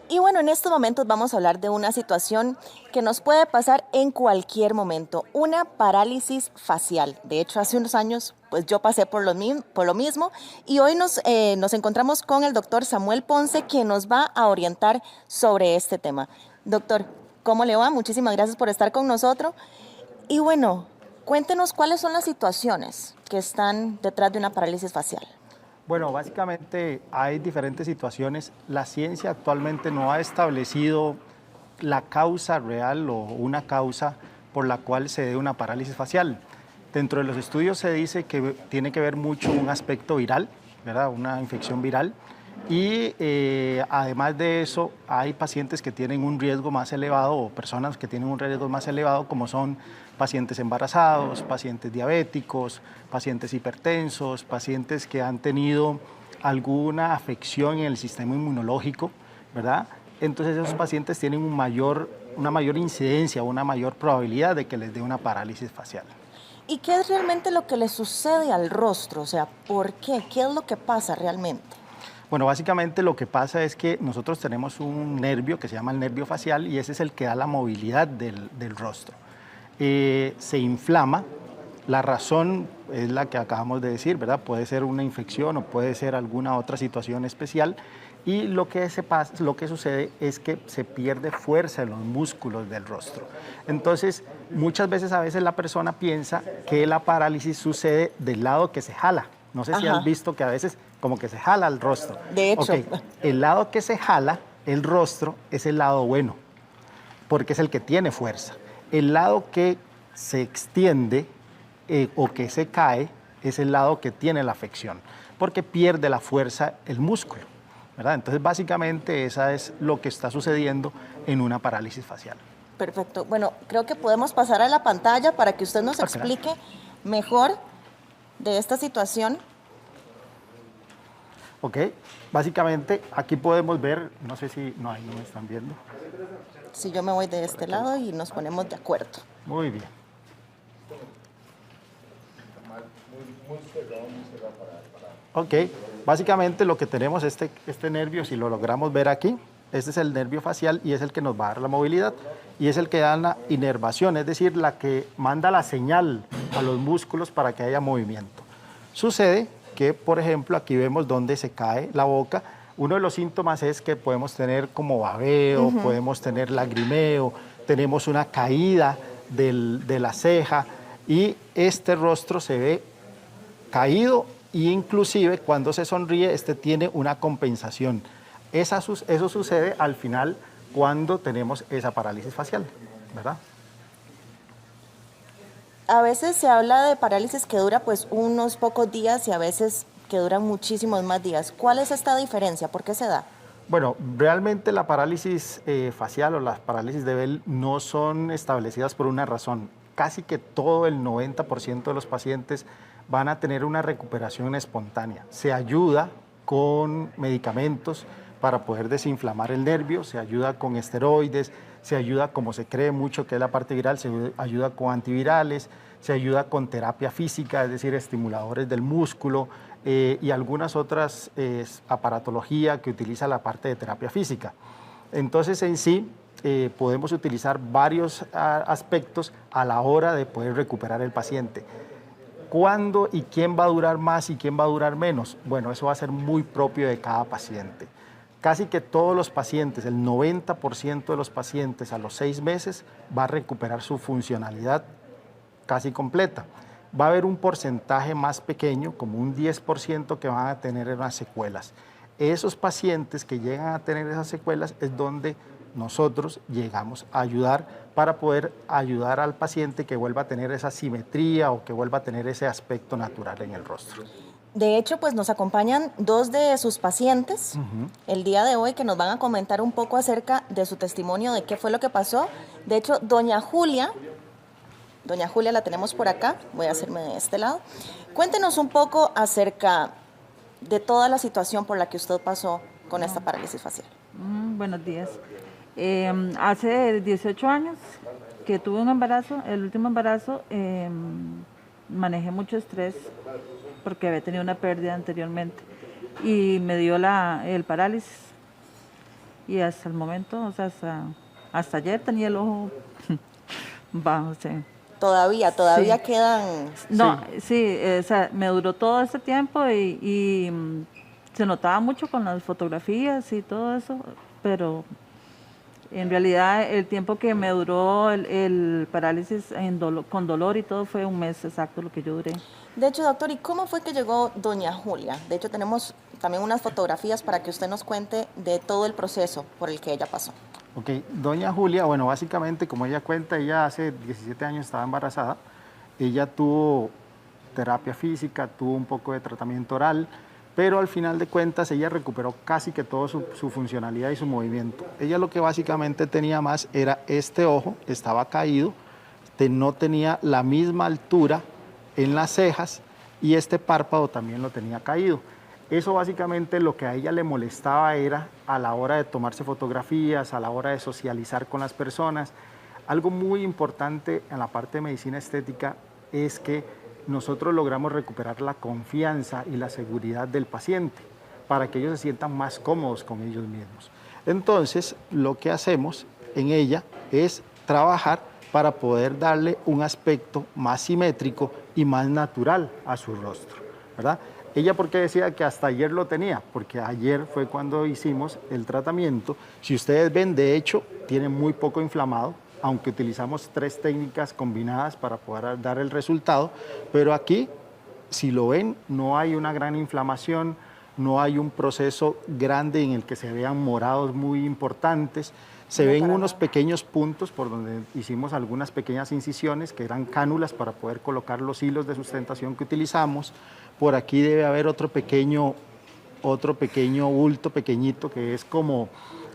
[SPEAKER 2] Y bueno, en estos momentos vamos a hablar de una situación que nos puede pasar en cualquier momento, una parálisis facial. De hecho, hace unos años pues yo pasé por lo mismo y hoy nos encontramos con el doctor Samuel Ponce, quien nos va a orientar sobre este tema. Doctor, ¿cómo le va? Muchísimas gracias por estar con nosotros. Y bueno, cuéntenos cuáles son las situaciones que están detrás de una parálisis facial.
[SPEAKER 13] Bueno, básicamente hay diferentes situaciones. La ciencia actualmente no ha establecido la causa real o una causa por la cual se dé una parálisis facial. Dentro de los estudios se dice que tiene que ver mucho un aspecto viral, ¿verdad? Una infección viral. Y además de eso, hay pacientes que tienen un riesgo más elevado o personas que tienen un riesgo más elevado, como son pacientes embarazados, pacientes diabéticos, pacientes hipertensos, pacientes que han tenido alguna afección en el sistema inmunológico, ¿verdad? Entonces esos pacientes tienen una mayor incidencia, una mayor probabilidad de que les dé una parálisis facial.
[SPEAKER 2] ¿Y qué es realmente lo que le sucede al rostro? O sea, ¿por qué? ¿Qué es lo que pasa realmente?
[SPEAKER 13] Bueno, básicamente lo que pasa es que nosotros tenemos un nervio que se llama el nervio facial y ese es el que da la movilidad del rostro. Se inflama, la razón es la que acabamos de decir, ¿verdad? Puede ser una infección o puede ser alguna otra situación especial y lo que sucede es que se pierde fuerza en los músculos del rostro. Entonces, muchas veces la persona piensa que la parálisis sucede del lado que se jala. No sé si has visto que a veces como que se jala el rostro.
[SPEAKER 2] De hecho.
[SPEAKER 13] Okay. El lado que se jala, el rostro, es el lado bueno, porque es el que tiene fuerza. El lado que se extiende o que se cae es el lado que tiene la afección, porque pierde la fuerza el músculo, ¿verdad? Entonces, básicamente, esa es lo que está sucediendo en una parálisis facial.
[SPEAKER 2] Perfecto. Bueno, creo que podemos pasar a la pantalla para que usted nos explique mejor de esta situación.
[SPEAKER 13] Ok, básicamente aquí podemos ver, no sé si, no, ahí no me están viendo.
[SPEAKER 2] Si yo me voy de este lado y nos ponemos de acuerdo.
[SPEAKER 13] Muy bien. Ok, básicamente lo que tenemos este nervio, si lo logramos ver aquí, este es el nervio facial y es el que nos va a dar la movilidad y es el que da la inervación, es decir, la que manda la señal a los músculos para que haya movimiento. Sucede que, por ejemplo, aquí vemos donde se cae la boca. Uno de los síntomas es que podemos tener como babeo, podemos tener lagrimeo, tenemos una caída de la ceja y este rostro se ve caído e inclusive cuando se sonríe tiene una compensación. Eso sucede al final cuando tenemos esa parálisis facial, ¿verdad?
[SPEAKER 2] A veces se habla de parálisis que dura pues unos pocos días y a veces que duran muchísimos más días. ¿Cuál es esta diferencia? ¿Por qué se da?
[SPEAKER 13] Bueno, realmente la parálisis facial o las parálisis de Bell no son establecidas por una razón. Casi que todo el 90% de los pacientes van a tener una recuperación espontánea. Se ayuda con medicamentos para poder desinflamar el nervio, se ayuda con esteroides, se ayuda, como se cree mucho que es la parte viral, se ayuda con antivirales, se ayuda con terapia física, es decir, estimuladores del músculo y algunas otras aparatología que utiliza la parte de terapia física. Entonces, en sí, podemos utilizar varios aspectos a la hora de poder recuperar el paciente. ¿Cuándo y quién va a durar más y quién va a durar menos? Bueno, eso va a ser muy propio de cada paciente. Casi que todos los pacientes, el 90% de los pacientes a los 6 meses va a recuperar su funcionalidad casi completa. Va a haber un porcentaje más pequeño, como un 10% que van a tener unas secuelas. Esos pacientes que llegan a tener esas secuelas es donde nosotros llegamos a ayudar para poder ayudar al paciente que vuelva a tener esa simetría o que vuelva a tener ese aspecto natural en el rostro.
[SPEAKER 2] De hecho, pues nos acompañan dos de sus pacientes el día de hoy que nos van a comentar un poco acerca de su testimonio, de qué fue lo que pasó. De hecho, doña Julia la tenemos por acá, voy a hacerme de este lado. Cuéntenos un poco acerca de toda la situación por la que usted pasó con esta parálisis facial.
[SPEAKER 14] Buenos días. Hace 18 años que tuve un embarazo, el último embarazo, manejé mucho estrés porque había tenido una pérdida anteriormente y me dio el parálisis y hasta el momento, o sea, hasta ayer tenía el ojo bajo. Sí.
[SPEAKER 2] Todavía sí. Quedan...
[SPEAKER 14] No, sí, o sea, me duró todo este tiempo y se notaba mucho con las fotografías y todo eso, pero en realidad el tiempo que me duró el parálisis con dolor y todo fue un mes exacto lo que yo duré.
[SPEAKER 2] De hecho, doctor, ¿y cómo fue que llegó doña Julia? De hecho, tenemos también unas fotografías para que usted nos cuente de todo el proceso por el que ella pasó.
[SPEAKER 13] Ok, doña Julia, bueno, básicamente, como ella cuenta, ella hace 17 años estaba embarazada, ella tuvo terapia física, tuvo un poco de tratamiento oral, pero al final de cuentas ella recuperó casi que toda su funcionalidad y su movimiento. Ella lo que básicamente tenía más era este ojo, estaba caído, no tenía la misma altura en las cejas y este párpado también lo tenía caído. Eso básicamente lo que a ella le molestaba era a la hora de tomarse fotografías, a la hora de socializar con las personas. Algo muy importante en la parte de medicina estética es que nosotros logramos recuperar la confianza y la seguridad del paciente para que ellos se sientan más cómodos con ellos mismos. Entonces, lo que hacemos en ella es trabajar para poder darle un aspecto más simétrico y más natural a su rostro, ¿verdad? Ella, ¿por qué decía que hasta ayer lo tenía? Porque ayer fue cuando hicimos el tratamiento. Si ustedes ven, de hecho, tiene muy poco inflamado, aunque utilizamos 3 técnicas combinadas para poder dar el resultado, pero aquí, si lo ven, no hay una gran inflamación, no hay un proceso grande en el que se vean morados muy importantes, se ven unos pequeños puntos por donde hicimos algunas pequeñas incisiones que eran cánulas para poder colocar los hilos de sustentación que utilizamos. Por aquí debe haber otro pequeño bulto pequeñito que es como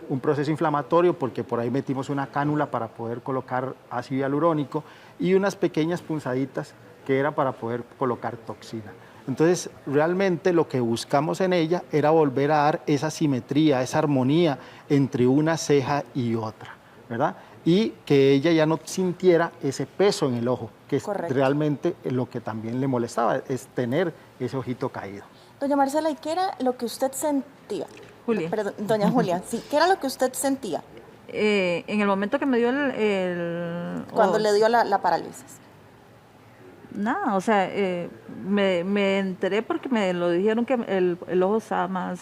[SPEAKER 13] un proceso inflamatorio porque por ahí metimos una cánula para poder colocar ácido hialurónico y unas pequeñas punzaditas que era para poder colocar toxina. Entonces, realmente lo que buscamos en ella era volver a dar esa simetría, esa armonía entre una ceja y otra, ¿verdad? Y que ella ya no sintiera ese peso en el ojo, que es realmente lo que también le molestaba, es tener ese ojito caído.
[SPEAKER 2] Doña Marcela, ¿y qué era lo que usted sentía?
[SPEAKER 14] Julia.
[SPEAKER 2] Perdón, doña Julia, sí, ¿qué era lo que usted sentía?
[SPEAKER 14] En el momento que me dio
[SPEAKER 2] Cuando le dio la parálisis.
[SPEAKER 14] Nada, o sea, me enteré porque me lo dijeron que el ojo estaba más...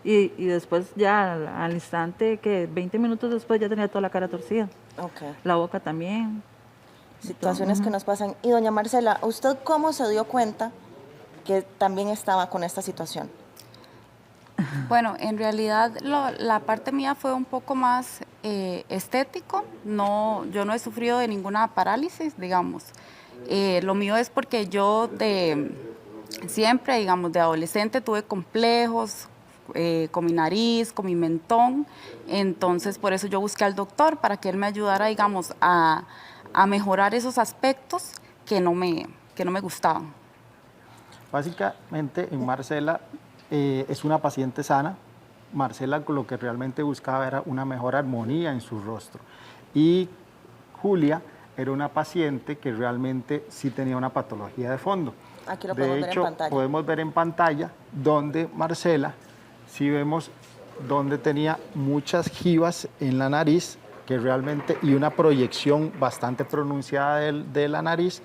[SPEAKER 14] y después ya al instante, que 20 minutos después ya tenía toda la cara torcida.
[SPEAKER 2] Okay.
[SPEAKER 14] La boca también.
[SPEAKER 2] Situaciones que nos pasan. Y doña Marcela, ¿usted cómo se dio cuenta que también estaba con esta situación?
[SPEAKER 15] Bueno, en realidad la parte mía fue un poco más estético. Yo no he sufrido de ninguna parálisis, digamos. Lo mío es porque yo siempre, digamos, de adolescente tuve complejos con mi nariz, con mi mentón, entonces por eso yo busqué al doctor para que él me ayudara, digamos, a mejorar esos aspectos que no me gustaban.
[SPEAKER 13] Básicamente en Marcela es una paciente sana. Marcela lo que realmente buscaba era una mejor armonía en su rostro y Julia era una paciente que realmente sí tenía una patología de fondo.
[SPEAKER 2] Aquí lo podemos ver en pantalla.
[SPEAKER 13] Podemos ver en pantalla donde Marcela, sí vemos donde tenía muchas jivas en la nariz, que realmente, y una proyección bastante pronunciada de la nariz,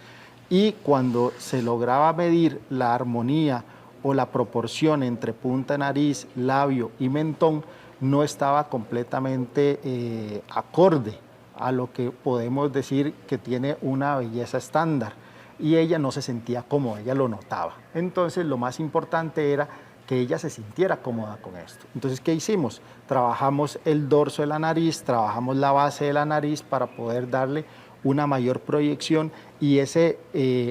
[SPEAKER 13] y cuando se lograba medir la armonía o la proporción entre punta de nariz, labio y mentón, no estaba completamente acorde a lo que podemos decir que tiene una belleza estándar, y ella no se sentía cómoda, ella lo notaba. Entonces lo más importante era que ella se sintiera cómoda con esto. Entonces, ¿qué hicimos? Trabajamos el dorso de la nariz, trabajamos la base de la nariz para poder darle una mayor proyección y ese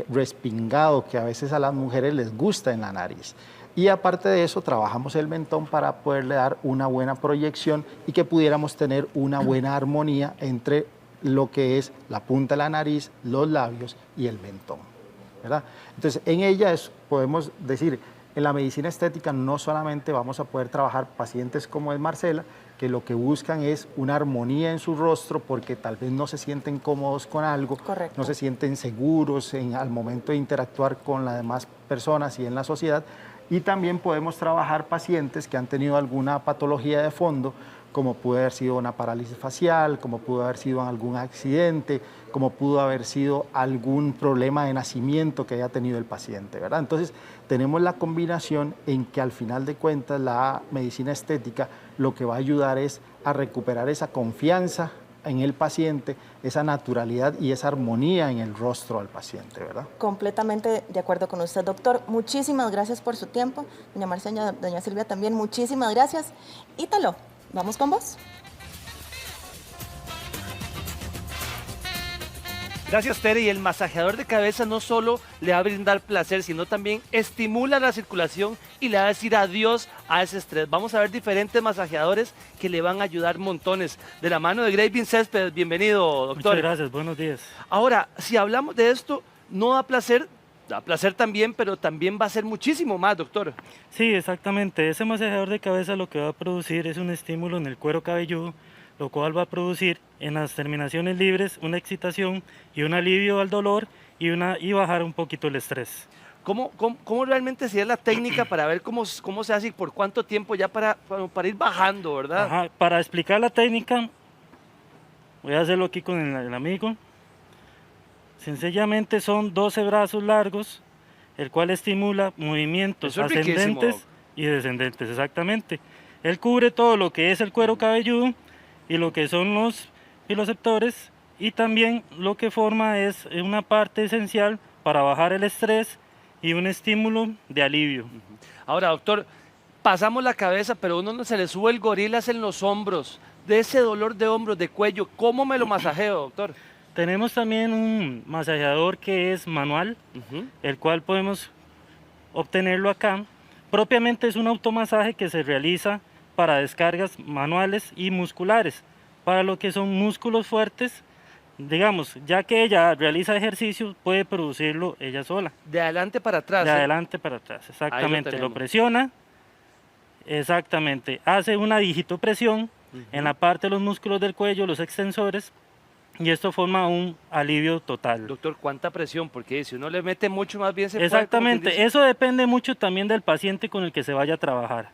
[SPEAKER 13] respingado que a veces a las mujeres les gusta en la nariz. Y aparte de eso, trabajamos el mentón para poderle dar una buena proyección y que pudiéramos tener una buena armonía entre lo que es la punta de la nariz, los labios y el mentón, ¿verdad? Entonces, en ella podemos decir, en la medicina estética no solamente vamos a poder trabajar pacientes como es Marcela, que lo que buscan es una armonía en su rostro porque tal vez no se sienten cómodos con algo,
[SPEAKER 2] Correcto.
[SPEAKER 13] no se sienten seguros al momento de interactuar con las demás personas y en la sociedad. Y también podemos trabajar pacientes que han tenido alguna patología de fondo, como pudo haber sido una parálisis facial, como pudo haber sido algún accidente, como pudo haber sido algún problema de nacimiento que haya tenido el paciente, ¿verdad? Entonces, tenemos la combinación en que al final de cuentas la medicina estética lo que va a ayudar es a recuperar esa confianza en el paciente, esa naturalidad y esa armonía en el rostro del paciente, ¿verdad?
[SPEAKER 2] Completamente de acuerdo con usted, doctor. Muchísimas gracias por su tiempo. Doña Marcela, doña Silvia también, muchísimas gracias. Ítalo, vamos con vos.
[SPEAKER 1] Gracias, Tere. Y el masajeador de cabeza no solo le va a brindar placer, sino también estimula la circulación y le va a decir adiós a ese estrés. Vamos a ver diferentes masajeadores que le van a ayudar montones. De la mano de Gravin Céspedes, bienvenido, doctor.
[SPEAKER 16] Muchas gracias, buenos días.
[SPEAKER 1] Ahora, si hablamos de esto, no da placer también, pero también va a ser muchísimo más, doctor.
[SPEAKER 16] Sí, exactamente. Ese masajeador de cabeza lo que va a producir es un estímulo en el cuero cabelludo, lo cual va a producir en las terminaciones libres una excitación y un alivio al dolor y bajar un poquito el estrés.
[SPEAKER 1] ¿Cómo realmente sería la técnica para ver cómo se hace y por cuánto tiempo ya para ir bajando, verdad?
[SPEAKER 16] Ajá, para explicar la técnica, voy a hacerlo aquí con el amigo. Sencillamente son 12 brazos largos, el cual estimula movimientos ascendentes y descendentes, exactamente. Él cubre todo lo que es el cuero cabelludo y lo que son los piloceptores, y también lo que forma es una parte esencial para bajar el estrés y un estímulo de alivio.
[SPEAKER 1] Ahora, doctor, pasamos la cabeza, pero a uno no se le sube el gorilas en los hombros, de ese dolor de hombros, de cuello. ¿Cómo me lo masajeo, doctor?
[SPEAKER 16] Tenemos también un masajeador que es manual, el cual podemos obtenerlo acá. Propiamente es un automasaje que se realiza para descargas manuales y musculares. Para lo que son músculos fuertes, digamos, ya que ella realiza ejercicio, puede producirlo ella sola.
[SPEAKER 1] De adelante para atrás.
[SPEAKER 16] De adelante para atrás, exactamente. Lo presiona, exactamente. Hace una digitopresión en la parte de los músculos del cuello, los extensores, y esto forma un alivio total.
[SPEAKER 1] Doctor, ¿cuánta presión? Porque si uno le mete mucho, más bien se
[SPEAKER 16] exactamente,
[SPEAKER 1] puede...
[SPEAKER 16] eso depende mucho también del paciente con el que se vaya a trabajar.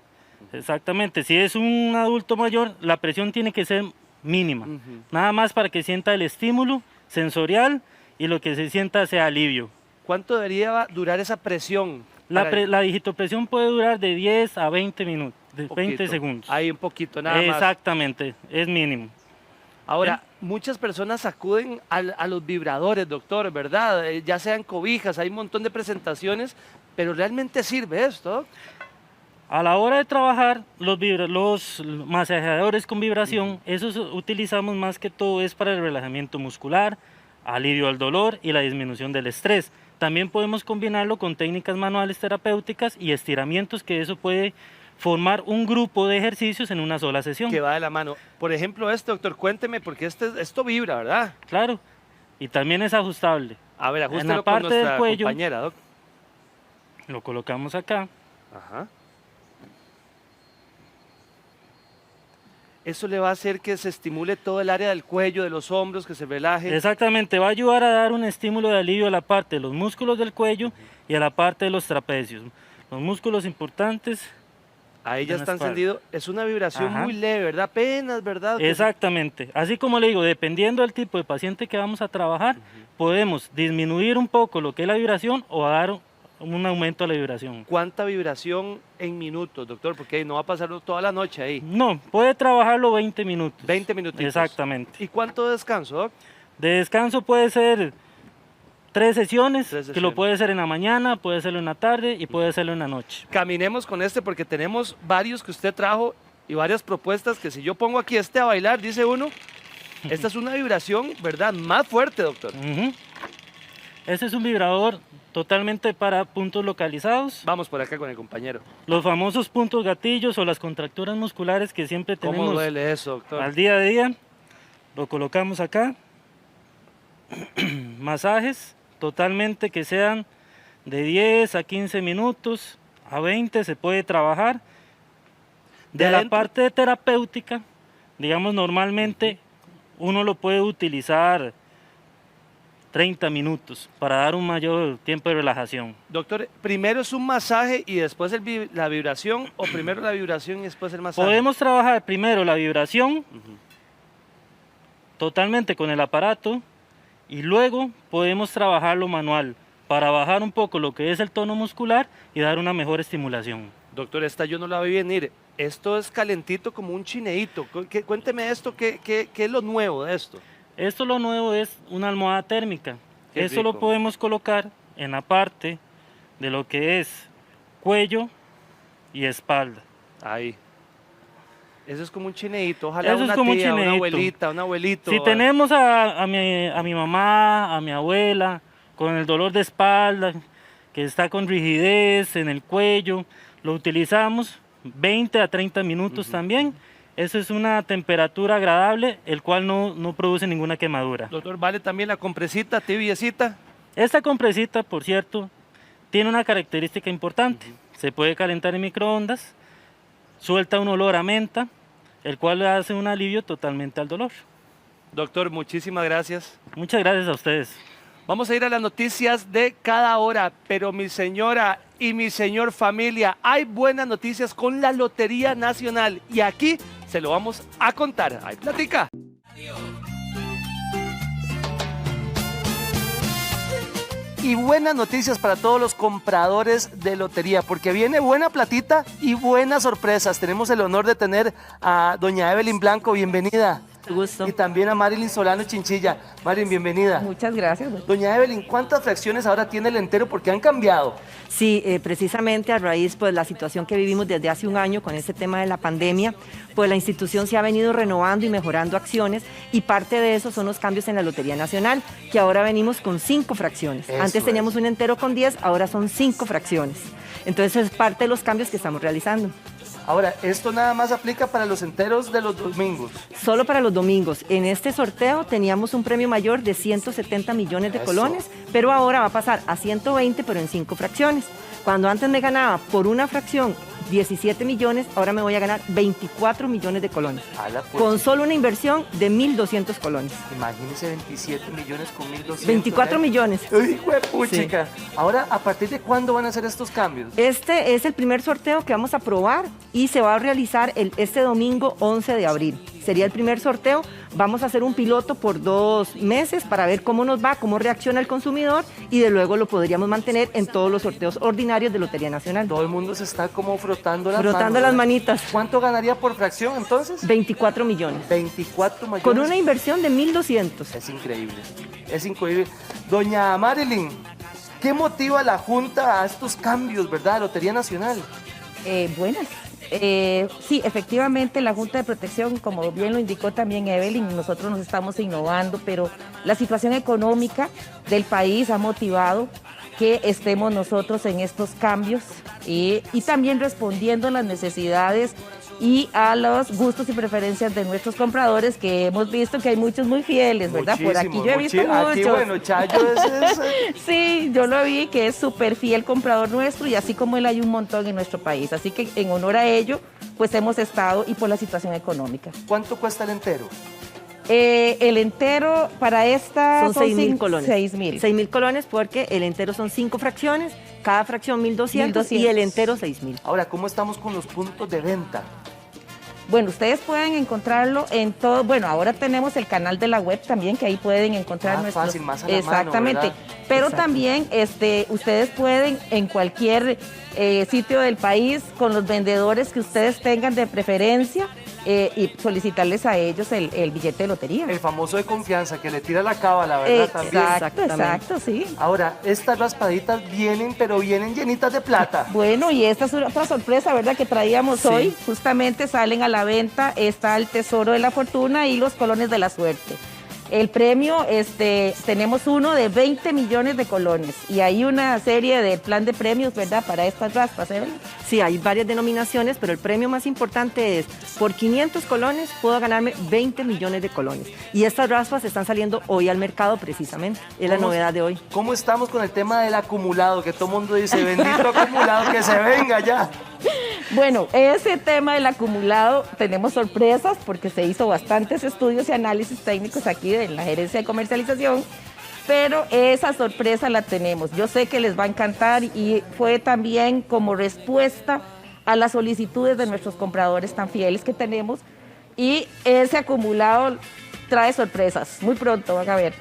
[SPEAKER 16] Exactamente, si es un adulto mayor, la presión tiene que ser mínima, nada más para que sienta el estímulo sensorial y lo que se sienta sea alivio.
[SPEAKER 1] ¿Cuánto debería durar esa presión?
[SPEAKER 16] La digitopresión puede durar de 10 a 20 minutos, de 20 segundos.
[SPEAKER 1] Ahí un poquito, nada más.
[SPEAKER 16] Exactamente, es mínimo.
[SPEAKER 1] Ahora, muchas personas acuden a los vibradores, doctor, ¿verdad? Ya sean cobijas, hay un montón de presentaciones, pero ¿realmente sirve esto?
[SPEAKER 16] A la hora de trabajar, los masajeadores con vibración, esos utilizamos más que todo es para el relajamiento muscular, alivio al dolor y la disminución del estrés. También podemos combinarlo con técnicas manuales terapéuticas y estiramientos, que eso puede formar un grupo de ejercicios en una sola sesión.
[SPEAKER 1] Que va de la mano. Por ejemplo, doctor, cuénteme, porque esto vibra, ¿verdad?
[SPEAKER 16] Claro, y también es ajustable.
[SPEAKER 1] A ver, ajústelo
[SPEAKER 16] en la parte
[SPEAKER 1] con nuestra
[SPEAKER 16] del cuello,
[SPEAKER 1] compañera, doc.
[SPEAKER 16] Lo colocamos acá.
[SPEAKER 1] Ajá. Eso le va a hacer que se estimule todo el área del cuello, de los hombros, que se relaje.
[SPEAKER 16] Exactamente, va a ayudar a dar un estímulo de alivio a la parte de los músculos del cuello y a la parte de los trapecios. Los músculos importantes.
[SPEAKER 1] Ahí ya está encendido. Es una vibración muy leve, ¿verdad? Apenas, ¿verdad?
[SPEAKER 16] Exactamente. Así como le digo, dependiendo del tipo de paciente que vamos a trabajar, podemos disminuir un poco lo que es la vibración o dar un aumento a la vibración.
[SPEAKER 1] ¿Cuánta vibración en minutos, doctor? Porque no va a pasar toda la noche ahí.
[SPEAKER 16] No, puede trabajarlo 20 minutos.
[SPEAKER 1] 20 minutitos.
[SPEAKER 16] Exactamente.
[SPEAKER 1] ¿Y cuánto descanso, doc?
[SPEAKER 16] De descanso puede ser 3 sesiones, que lo puede hacer en la mañana, puede hacerlo en la tarde y puede hacerlo en la noche.
[SPEAKER 1] Caminemos con este porque tenemos varios que usted trajo y varias propuestas que si yo pongo aquí a bailar, dice uno, esta es una vibración, ¿verdad? Más fuerte, doctor.
[SPEAKER 16] Este es un vibrador totalmente para puntos localizados.
[SPEAKER 1] Vamos por acá con el compañero.
[SPEAKER 16] Los famosos puntos gatillos o las contracturas musculares que siempre tenemos.
[SPEAKER 1] ¿Cómo duele eso, doctor?
[SPEAKER 16] Al día a día, lo colocamos acá. Masajes totalmente que sean de 10 a 15 minutos, a 20 se puede trabajar. De la parte terapéutica, digamos normalmente uno lo puede utilizar 30 minutos para dar un mayor tiempo de relajación.
[SPEAKER 1] Doctor, ¿primero es un masaje y después la vibración o primero la vibración y después el masaje?
[SPEAKER 16] Podemos trabajar primero la vibración totalmente con el aparato y luego podemos trabajarlo manual para bajar un poco lo que es el tono muscular y dar una mejor estimulación.
[SPEAKER 1] Doctor, esta yo no la vi venir. Esto es calentito como un chineíto. Cuénteme esto, ¿qué es lo nuevo de esto?
[SPEAKER 16] Esto lo nuevo es una almohada térmica. Eso lo podemos colocar en la parte de lo que es cuello y espalda.
[SPEAKER 1] Ahí. Eso es como un chineíto. Ojalá
[SPEAKER 16] eso
[SPEAKER 1] una
[SPEAKER 16] es como
[SPEAKER 1] tía,
[SPEAKER 16] un
[SPEAKER 1] una abuelita, un abuelito.
[SPEAKER 16] Si tenemos a mi mamá, a mi abuela, con el dolor de espalda, que está con rigidez en el cuello, lo utilizamos 20 a 30 minutos también. Eso es una temperatura agradable, el cual no produce ninguna quemadura.
[SPEAKER 1] Doctor, ¿vale también la compresita tibiecita?
[SPEAKER 16] Esta compresita, por cierto, tiene una característica importante. Se puede calentar en microondas, suelta un olor a menta, el cual le hace un alivio totalmente al dolor.
[SPEAKER 1] Doctor, muchísimas gracias.
[SPEAKER 16] Muchas gracias a ustedes.
[SPEAKER 1] Vamos a ir a las noticias de cada hora, pero mi señora y mi señor familia, hay buenas noticias con la Lotería Nacional y aquí se lo vamos a contar. ¡Ahí platica! Y buenas noticias para todos los compradores de lotería, porque viene buena platita y buenas sorpresas. Tenemos el honor de tener a doña Evelyn Blanco, bienvenida.
[SPEAKER 17] Gusto.
[SPEAKER 1] Y también a Marilyn Solano Chinchilla. Marilyn, bienvenida.
[SPEAKER 17] Muchas gracias.
[SPEAKER 1] Doña Evelyn, ¿cuántas fracciones ahora tiene el entero? Porque han cambiado.
[SPEAKER 17] Sí, precisamente a raíz de la situación que vivimos desde hace un año con este tema de la pandemia, pues la institución se ha venido renovando y mejorando acciones y parte de eso son los cambios en la Lotería Nacional, que ahora venimos con 5 fracciones. Antes teníamos un entero con 10, ahora son 5 fracciones. Entonces es parte de los cambios que estamos realizando.
[SPEAKER 1] Ahora, ¿esto nada más aplica para los enteros de los domingos?
[SPEAKER 17] Solo para los domingos. En este sorteo teníamos un premio mayor de 170 millones de colones, pero ahora va a pasar a 120, pero en 5 fracciones. Cuando antes me ganaba por una fracción 17 millones, ahora me voy a ganar 24 millones de colones. Con solo una inversión de 1.200 colones.
[SPEAKER 1] Imagínese 27 millones con 1.200.
[SPEAKER 17] 24 millones.
[SPEAKER 1] ¡Uy, juepuchica! Sí. Ahora, ¿a partir de cuándo van a hacer estos cambios?
[SPEAKER 17] Este es el primer sorteo que vamos a probar y se va a realizar este domingo 11 de abril. Sería el primer sorteo. Vamos a hacer un piloto por 2 meses para ver cómo nos va, cómo reacciona el consumidor y de luego lo podríamos mantener en todos los sorteos ordinarios de Lotería Nacional.
[SPEAKER 1] Todo el mundo se está como frotando
[SPEAKER 17] las manitas.
[SPEAKER 1] ¿Cuánto ganaría por fracción entonces?
[SPEAKER 17] 24 millones.
[SPEAKER 1] 24 millones.
[SPEAKER 17] Con una inversión de 1.200.
[SPEAKER 1] Es increíble, es increíble. Doña Marilyn, ¿qué motiva a la Junta a estos cambios, verdad, Lotería Nacional?
[SPEAKER 18] Buenas. Sí, efectivamente la Junta de Protección, como bien lo indicó también Evelyn, nosotros nos estamos innovando, pero la situación económica del país ha motivado que estemos nosotros en estos cambios y también respondiendo a las necesidades y a los gustos y preferencias de nuestros compradores, que hemos visto que hay muchos muy fieles, ¿verdad? Por aquí yo he visto muchos.
[SPEAKER 1] Aquí, bueno, Chayo es...
[SPEAKER 18] Sí, yo lo vi, que es súper fiel comprador nuestro y así como él hay un montón en nuestro país. Así que en honor a ello, pues hemos estado y por la situación económica.
[SPEAKER 1] ¿Cuánto cuesta el entero?
[SPEAKER 18] El entero para esta
[SPEAKER 17] son 6.000 colones.
[SPEAKER 18] 6.000.
[SPEAKER 17] 6.000 colones porque el entero son 5 fracciones, cada fracción 1.200 y el entero 6.000.
[SPEAKER 1] Ahora, ¿cómo estamos con los puntos de venta?
[SPEAKER 18] Bueno, ustedes pueden encontrarlo en todo, bueno, ahora tenemos el canal de la web también, que ahí pueden encontrar
[SPEAKER 1] más fácil, más a la
[SPEAKER 18] exactamente,
[SPEAKER 1] mano,
[SPEAKER 18] pero también ustedes pueden en cualquier sitio del país, con los vendedores que ustedes tengan de preferencia, y solicitarles a ellos el billete de lotería.
[SPEAKER 1] El famoso de confianza que le tira la cábala, ¿verdad? También.
[SPEAKER 18] Exacto, sí.
[SPEAKER 1] Ahora, estas raspaditas vienen, pero vienen llenitas de plata.
[SPEAKER 18] Bueno, y esta es otra sorpresa, ¿verdad? Que traíamos hoy. Justamente salen a la venta, está el Tesoro de la Fortuna y los Colones de la Suerte. El premio, tenemos uno de 20 millones de colones y hay una serie de plan de premios, ¿verdad? Para estas raspas, ¿eh?
[SPEAKER 17] Sí, hay varias denominaciones, pero el premio más importante es, por 500 colones puedo ganarme 20 millones de colones. Y estas raspas están saliendo hoy al mercado precisamente, es la novedad de hoy.
[SPEAKER 1] ¿Cómo estamos con el tema del acumulado? Que todo el mundo dice, bendito acumulado, que se venga ya.
[SPEAKER 18] Bueno, ese tema del acumulado, tenemos sorpresas porque se hizo bastantes estudios y análisis técnicos aquí en la gerencia de comercialización, pero esa sorpresa la tenemos. Yo sé que les va a encantar y fue también como respuesta a las solicitudes de nuestros compradores tan fieles que tenemos, y ese acumulado trae sorpresas. Muy pronto van a ver.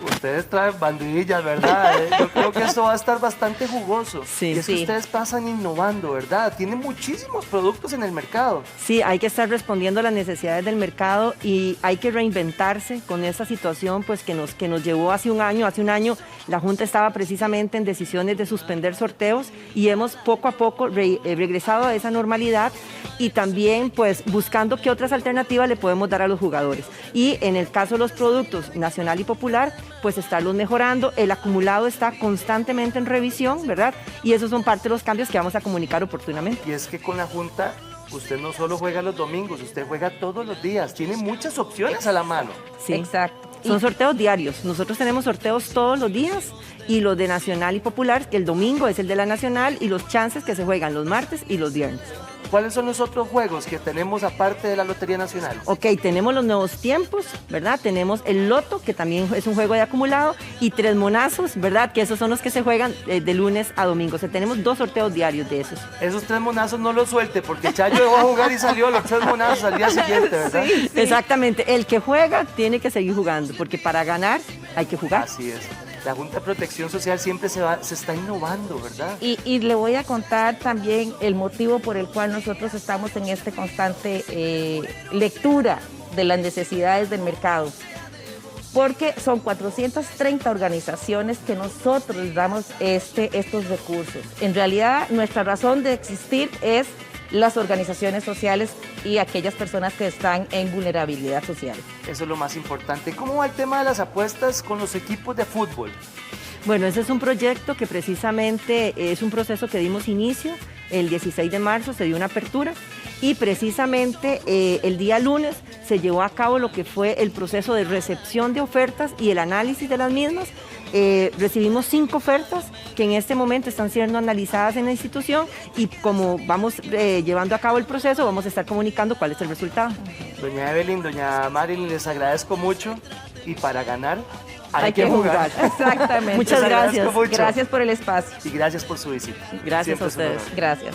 [SPEAKER 1] Ustedes traen bandidillas, ¿verdad? Yo creo que esto va a estar bastante jugoso.
[SPEAKER 17] Sí,
[SPEAKER 1] y es que ustedes pasan innovando, ¿verdad? Tienen muchísimos productos en el mercado.
[SPEAKER 17] Sí, hay que estar respondiendo a las necesidades del mercado y hay que reinventarse con esta situación pues, que nos llevó hace un año. Hace un año la Junta estaba precisamente en decisiones de suspender sorteos y hemos poco a poco regresado a esa normalidad y también pues buscando qué otras alternativas le podemos dar a los jugadores. Y en el caso de los productos Nacional y Popular, pues estarlos mejorando. El acumulado está constantemente en revisión, ¿verdad? Y esos son parte de los cambios que vamos a comunicar oportunamente.
[SPEAKER 1] Y es que con la Junta, usted no solo juega los domingos, usted juega todos los días. Tiene muchas opciones a la mano.
[SPEAKER 17] Sí.
[SPEAKER 18] Exacto.
[SPEAKER 17] Son sorteos diarios. Nosotros tenemos sorteos todos los días y los de Nacional y Popular, el domingo es el de la Nacional y los chances que se juegan los martes y los viernes.
[SPEAKER 1] ¿Cuáles son los otros juegos que tenemos aparte de la Lotería Nacional?
[SPEAKER 17] Ok, tenemos los nuevos tiempos, ¿verdad? Tenemos el loto, que también es un juego de acumulado, y 3 monazos, ¿verdad? Que esos son los que se juegan de lunes a domingo. O sea, tenemos 2 sorteos diarios de esos.
[SPEAKER 1] Esos 3 monazos no los suelte, porque Chayo dejó a jugar y salió los 3 monazos al día siguiente, ¿verdad?
[SPEAKER 17] Sí. Exactamente. El que juega tiene que seguir jugando, porque para ganar hay que jugar.
[SPEAKER 1] Así es. La Junta de Protección Social siempre se está innovando, ¿verdad?
[SPEAKER 18] Y le voy a contar también el motivo por el cual nosotros estamos en esta constante lectura de las necesidades del mercado. Porque son 430 organizaciones que nosotros les damos estos recursos. En realidad, nuestra razón de existir es las organizaciones sociales y aquellas personas que están en vulnerabilidad social.
[SPEAKER 1] Eso es lo más importante. ¿Cómo va el tema de las apuestas con los equipos de fútbol?
[SPEAKER 17] Bueno, ese es un proyecto que precisamente es un proceso que dimos inicio. El 16 de marzo se dio una apertura y precisamente el día lunes se llevó a cabo lo que fue el proceso de recepción de ofertas y el análisis de las mismas. Recibimos 5 ofertas que en este momento están siendo analizadas en la institución y como vamos llevando a cabo el proceso, vamos a estar comunicando cuál es el resultado.
[SPEAKER 1] Doña Evelyn, doña Marilyn, les agradezco mucho y para ganar
[SPEAKER 18] hay que jugar. Exactamente.
[SPEAKER 17] Muchas gracias.
[SPEAKER 18] Gracias por el espacio.
[SPEAKER 1] Y gracias por su visita.
[SPEAKER 17] Gracias a ustedes.
[SPEAKER 18] Gracias.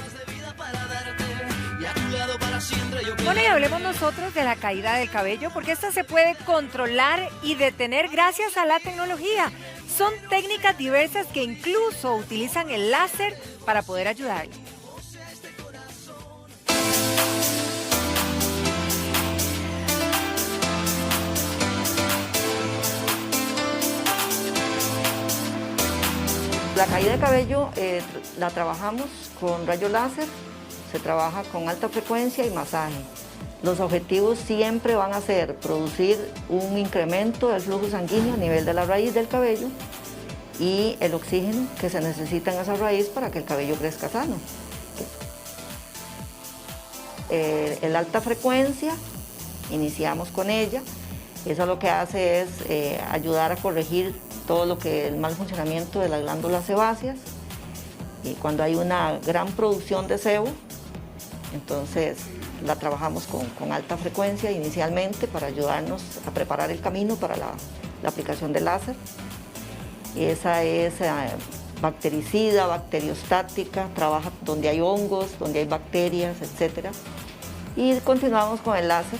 [SPEAKER 11] Bueno, y hablemos nosotros de la caída del cabello, porque esta se puede controlar y detener gracias a la tecnología. Son técnicas diversas que incluso utilizan el láser para poder ayudarle.
[SPEAKER 19] La caída de cabello la trabajamos con rayo láser, se trabaja con alta frecuencia y masaje. Los objetivos siempre van a ser producir un incremento del flujo sanguíneo a nivel de la raíz del cabello y el oxígeno que se necesita en esa raíz para que el cabello crezca sano. El alta frecuencia, iniciamos con ella, eso lo que hace es ayudar a corregir todo lo que el mal funcionamiento de las glándulas sebáceas y cuando hay una gran producción de sebo, entonces la trabajamos con alta frecuencia inicialmente para ayudarnos a preparar el camino para la aplicación del láser. Y esa es bactericida, bacteriostática, trabaja donde hay hongos, donde hay bacterias, etc. Y continuamos con el láser.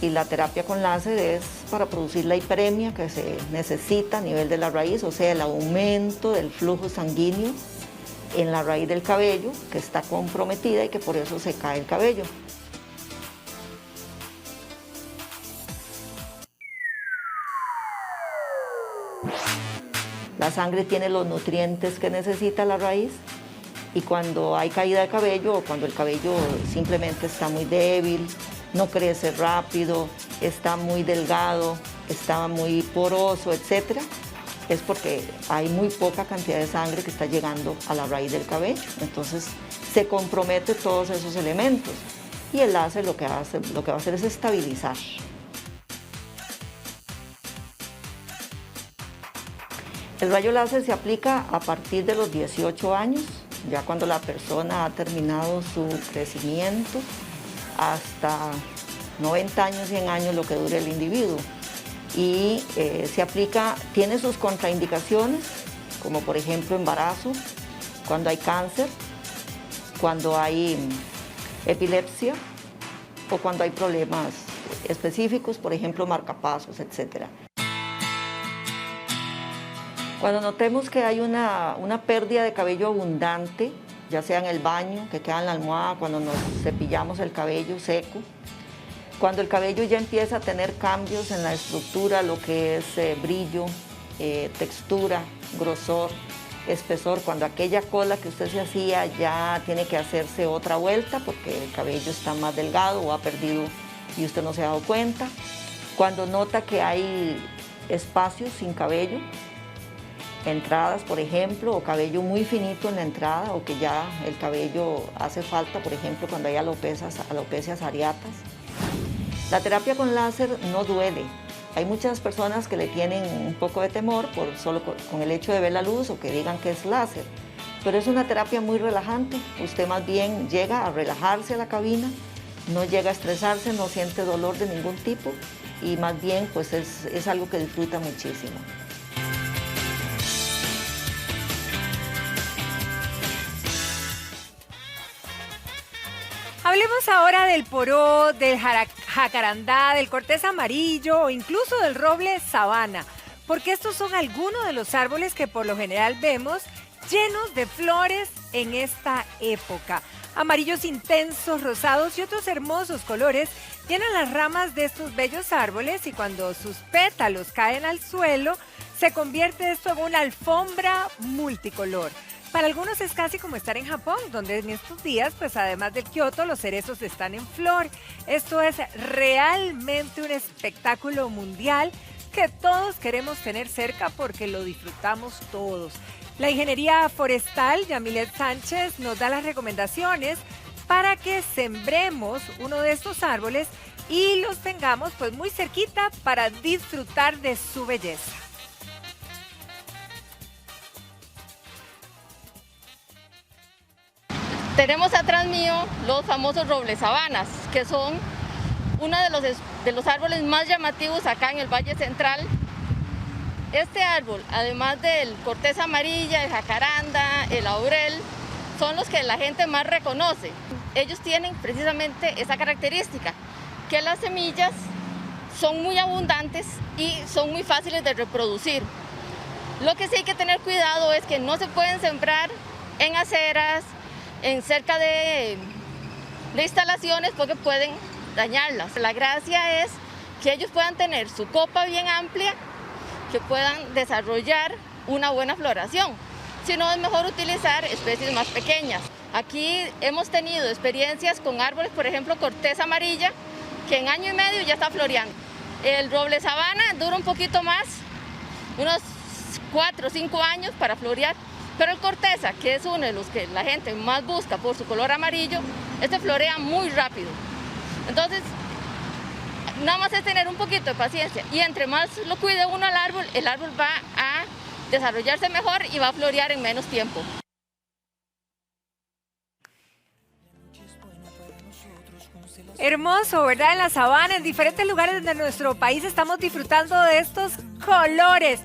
[SPEAKER 19] Y la terapia con láser es para producir la hiperemia que se necesita a nivel de la raíz, o sea, el aumento del flujo sanguíneo en la raíz del cabello, que está comprometida y que por eso se cae el cabello. La sangre tiene los nutrientes que necesita la raíz y cuando hay caída de cabello o cuando el cabello simplemente está muy débil, no crece rápido, está muy delgado, está muy poroso, etc., es porque hay muy poca cantidad de sangre que está llegando a la raíz del cabello. Entonces se compromete todos esos elementos y el láser lo que va a hacer es estabilizar. El rayo láser se aplica a partir de los 18 años, ya cuando la persona ha terminado su crecimiento, hasta 90 años, 100 años, lo que dure el individuo. Y se aplica, tiene sus contraindicaciones, como por ejemplo embarazo, cuando hay cáncer, cuando hay epilepsia o cuando hay problemas específicos, por ejemplo marcapasos, etc. Cuando notemos que hay una pérdida de cabello abundante, ya sea en el baño, que queda en la almohada, cuando nos cepillamos el cabello seco, cuando el cabello ya empieza a tener cambios en la estructura, lo que es brillo, textura, grosor, espesor, cuando aquella cola que usted se hacía ya tiene que hacerse otra vuelta porque el cabello está más delgado o ha perdido y usted no se ha dado cuenta, cuando nota que hay espacios sin cabello, entradas, por ejemplo, o cabello muy finito en la entrada, o que ya el cabello hace falta, por ejemplo, cuando hay alopecias areatas. La terapia con láser no duele. Hay muchas personas que le tienen un poco de temor solo con el hecho de ver la luz o que digan que es láser, pero es una terapia muy relajante. Usted más bien llega a relajarse a la cabina, no llega a estresarse, no siente dolor de ningún tipo y más bien pues es algo que disfruta muchísimo.
[SPEAKER 11] Hablemos ahora del poró, del jacarandá, del cortés amarillo o incluso del roble sabana, porque estos son algunos de los árboles que por lo general vemos llenos de flores en esta época. Amarillos intensos, rosados y otros hermosos colores llenan las ramas de estos bellos árboles y cuando sus pétalos caen al suelo, se convierte esto en una alfombra multicolor. Para algunos es casi como estar en Japón, donde en estos días, pues además del Kioto, los cerezos están en flor. Esto es realmente un espectáculo mundial que todos queremos tener cerca porque lo disfrutamos todos. La ingeniería forestal, Yamilet Sánchez, nos da las recomendaciones para que sembremos uno de estos árboles y los tengamos pues muy cerquita para disfrutar de su belleza.
[SPEAKER 20] Tenemos atrás mío los famosos robles sabanas, que son uno de los árboles más llamativos acá en el Valle Central. Este árbol, además del cortés amarilla, el jacaranda, el laurel, son los que la gente más reconoce. Ellos tienen precisamente esa característica, que las semillas son muy abundantes y son muy fáciles de reproducir. Lo que sí hay que tener cuidado es que no se pueden sembrar en aceras, cerca de instalaciones porque pueden dañarlas. La gracia es que ellos puedan tener su copa bien amplia, que puedan desarrollar una buena floración. Si no, es mejor utilizar especies más pequeñas. Aquí hemos tenido experiencias con árboles, por ejemplo, cortés amarilla, que en año y medio ya está floreando. El roble sabana dura un poquito más, unos 4 o 5 años para florear. Pero el corteza, que es uno de los que la gente más busca por su color amarillo, este florea muy rápido. Entonces, nada más es tener un poquito de paciencia. Y entre más lo cuide uno al árbol, el árbol va a desarrollarse mejor y va a florear en menos tiempo.
[SPEAKER 11] Hermoso, ¿verdad? En la sabana, en diferentes lugares de nuestro país estamos disfrutando de estos colores.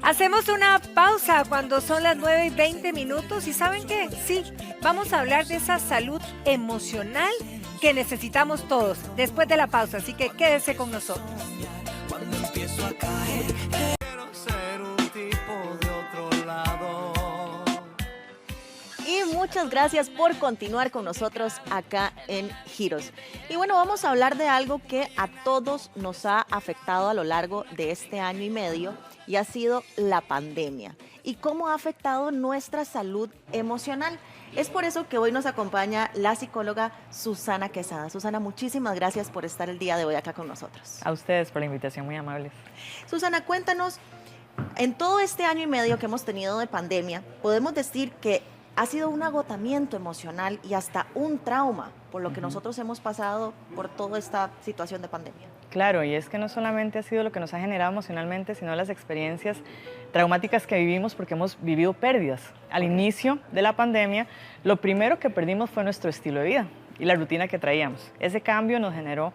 [SPEAKER 11] Hacemos una pausa cuando son las 9:20 y ¿saben qué? Sí, vamos a hablar de esa salud emocional que necesitamos todos después de la pausa, así que quédese con nosotros.
[SPEAKER 21] Cuando empiezo a caer, quiero ser un tipo de otro lado.
[SPEAKER 2] Y muy muchas gracias por continuar con nosotros acá en Giros. Y bueno, vamos a hablar de algo que a todos nos ha afectado a lo largo de este año y medio y ha sido la pandemia y cómo ha afectado nuestra salud emocional. Es por eso que hoy nos acompaña la psicóloga Susana Quesada. Susana, muchísimas gracias por estar el día de hoy acá con nosotros.
[SPEAKER 4] A ustedes por la invitación, muy amables.
[SPEAKER 2] Susana, cuéntanos, en todo este año y medio que hemos tenido de pandemia, podemos decir que ha sido un agotamiento emocional y hasta un trauma por lo que nosotros hemos pasado por toda esta situación de pandemia.
[SPEAKER 4] Claro, y es que no solamente ha sido lo que nos ha generado emocionalmente, sino las experiencias traumáticas que vivimos porque hemos vivido pérdidas. Al inicio de la pandemia, lo primero que perdimos fue nuestro estilo de vida y la rutina que traíamos. Ese cambio nos generó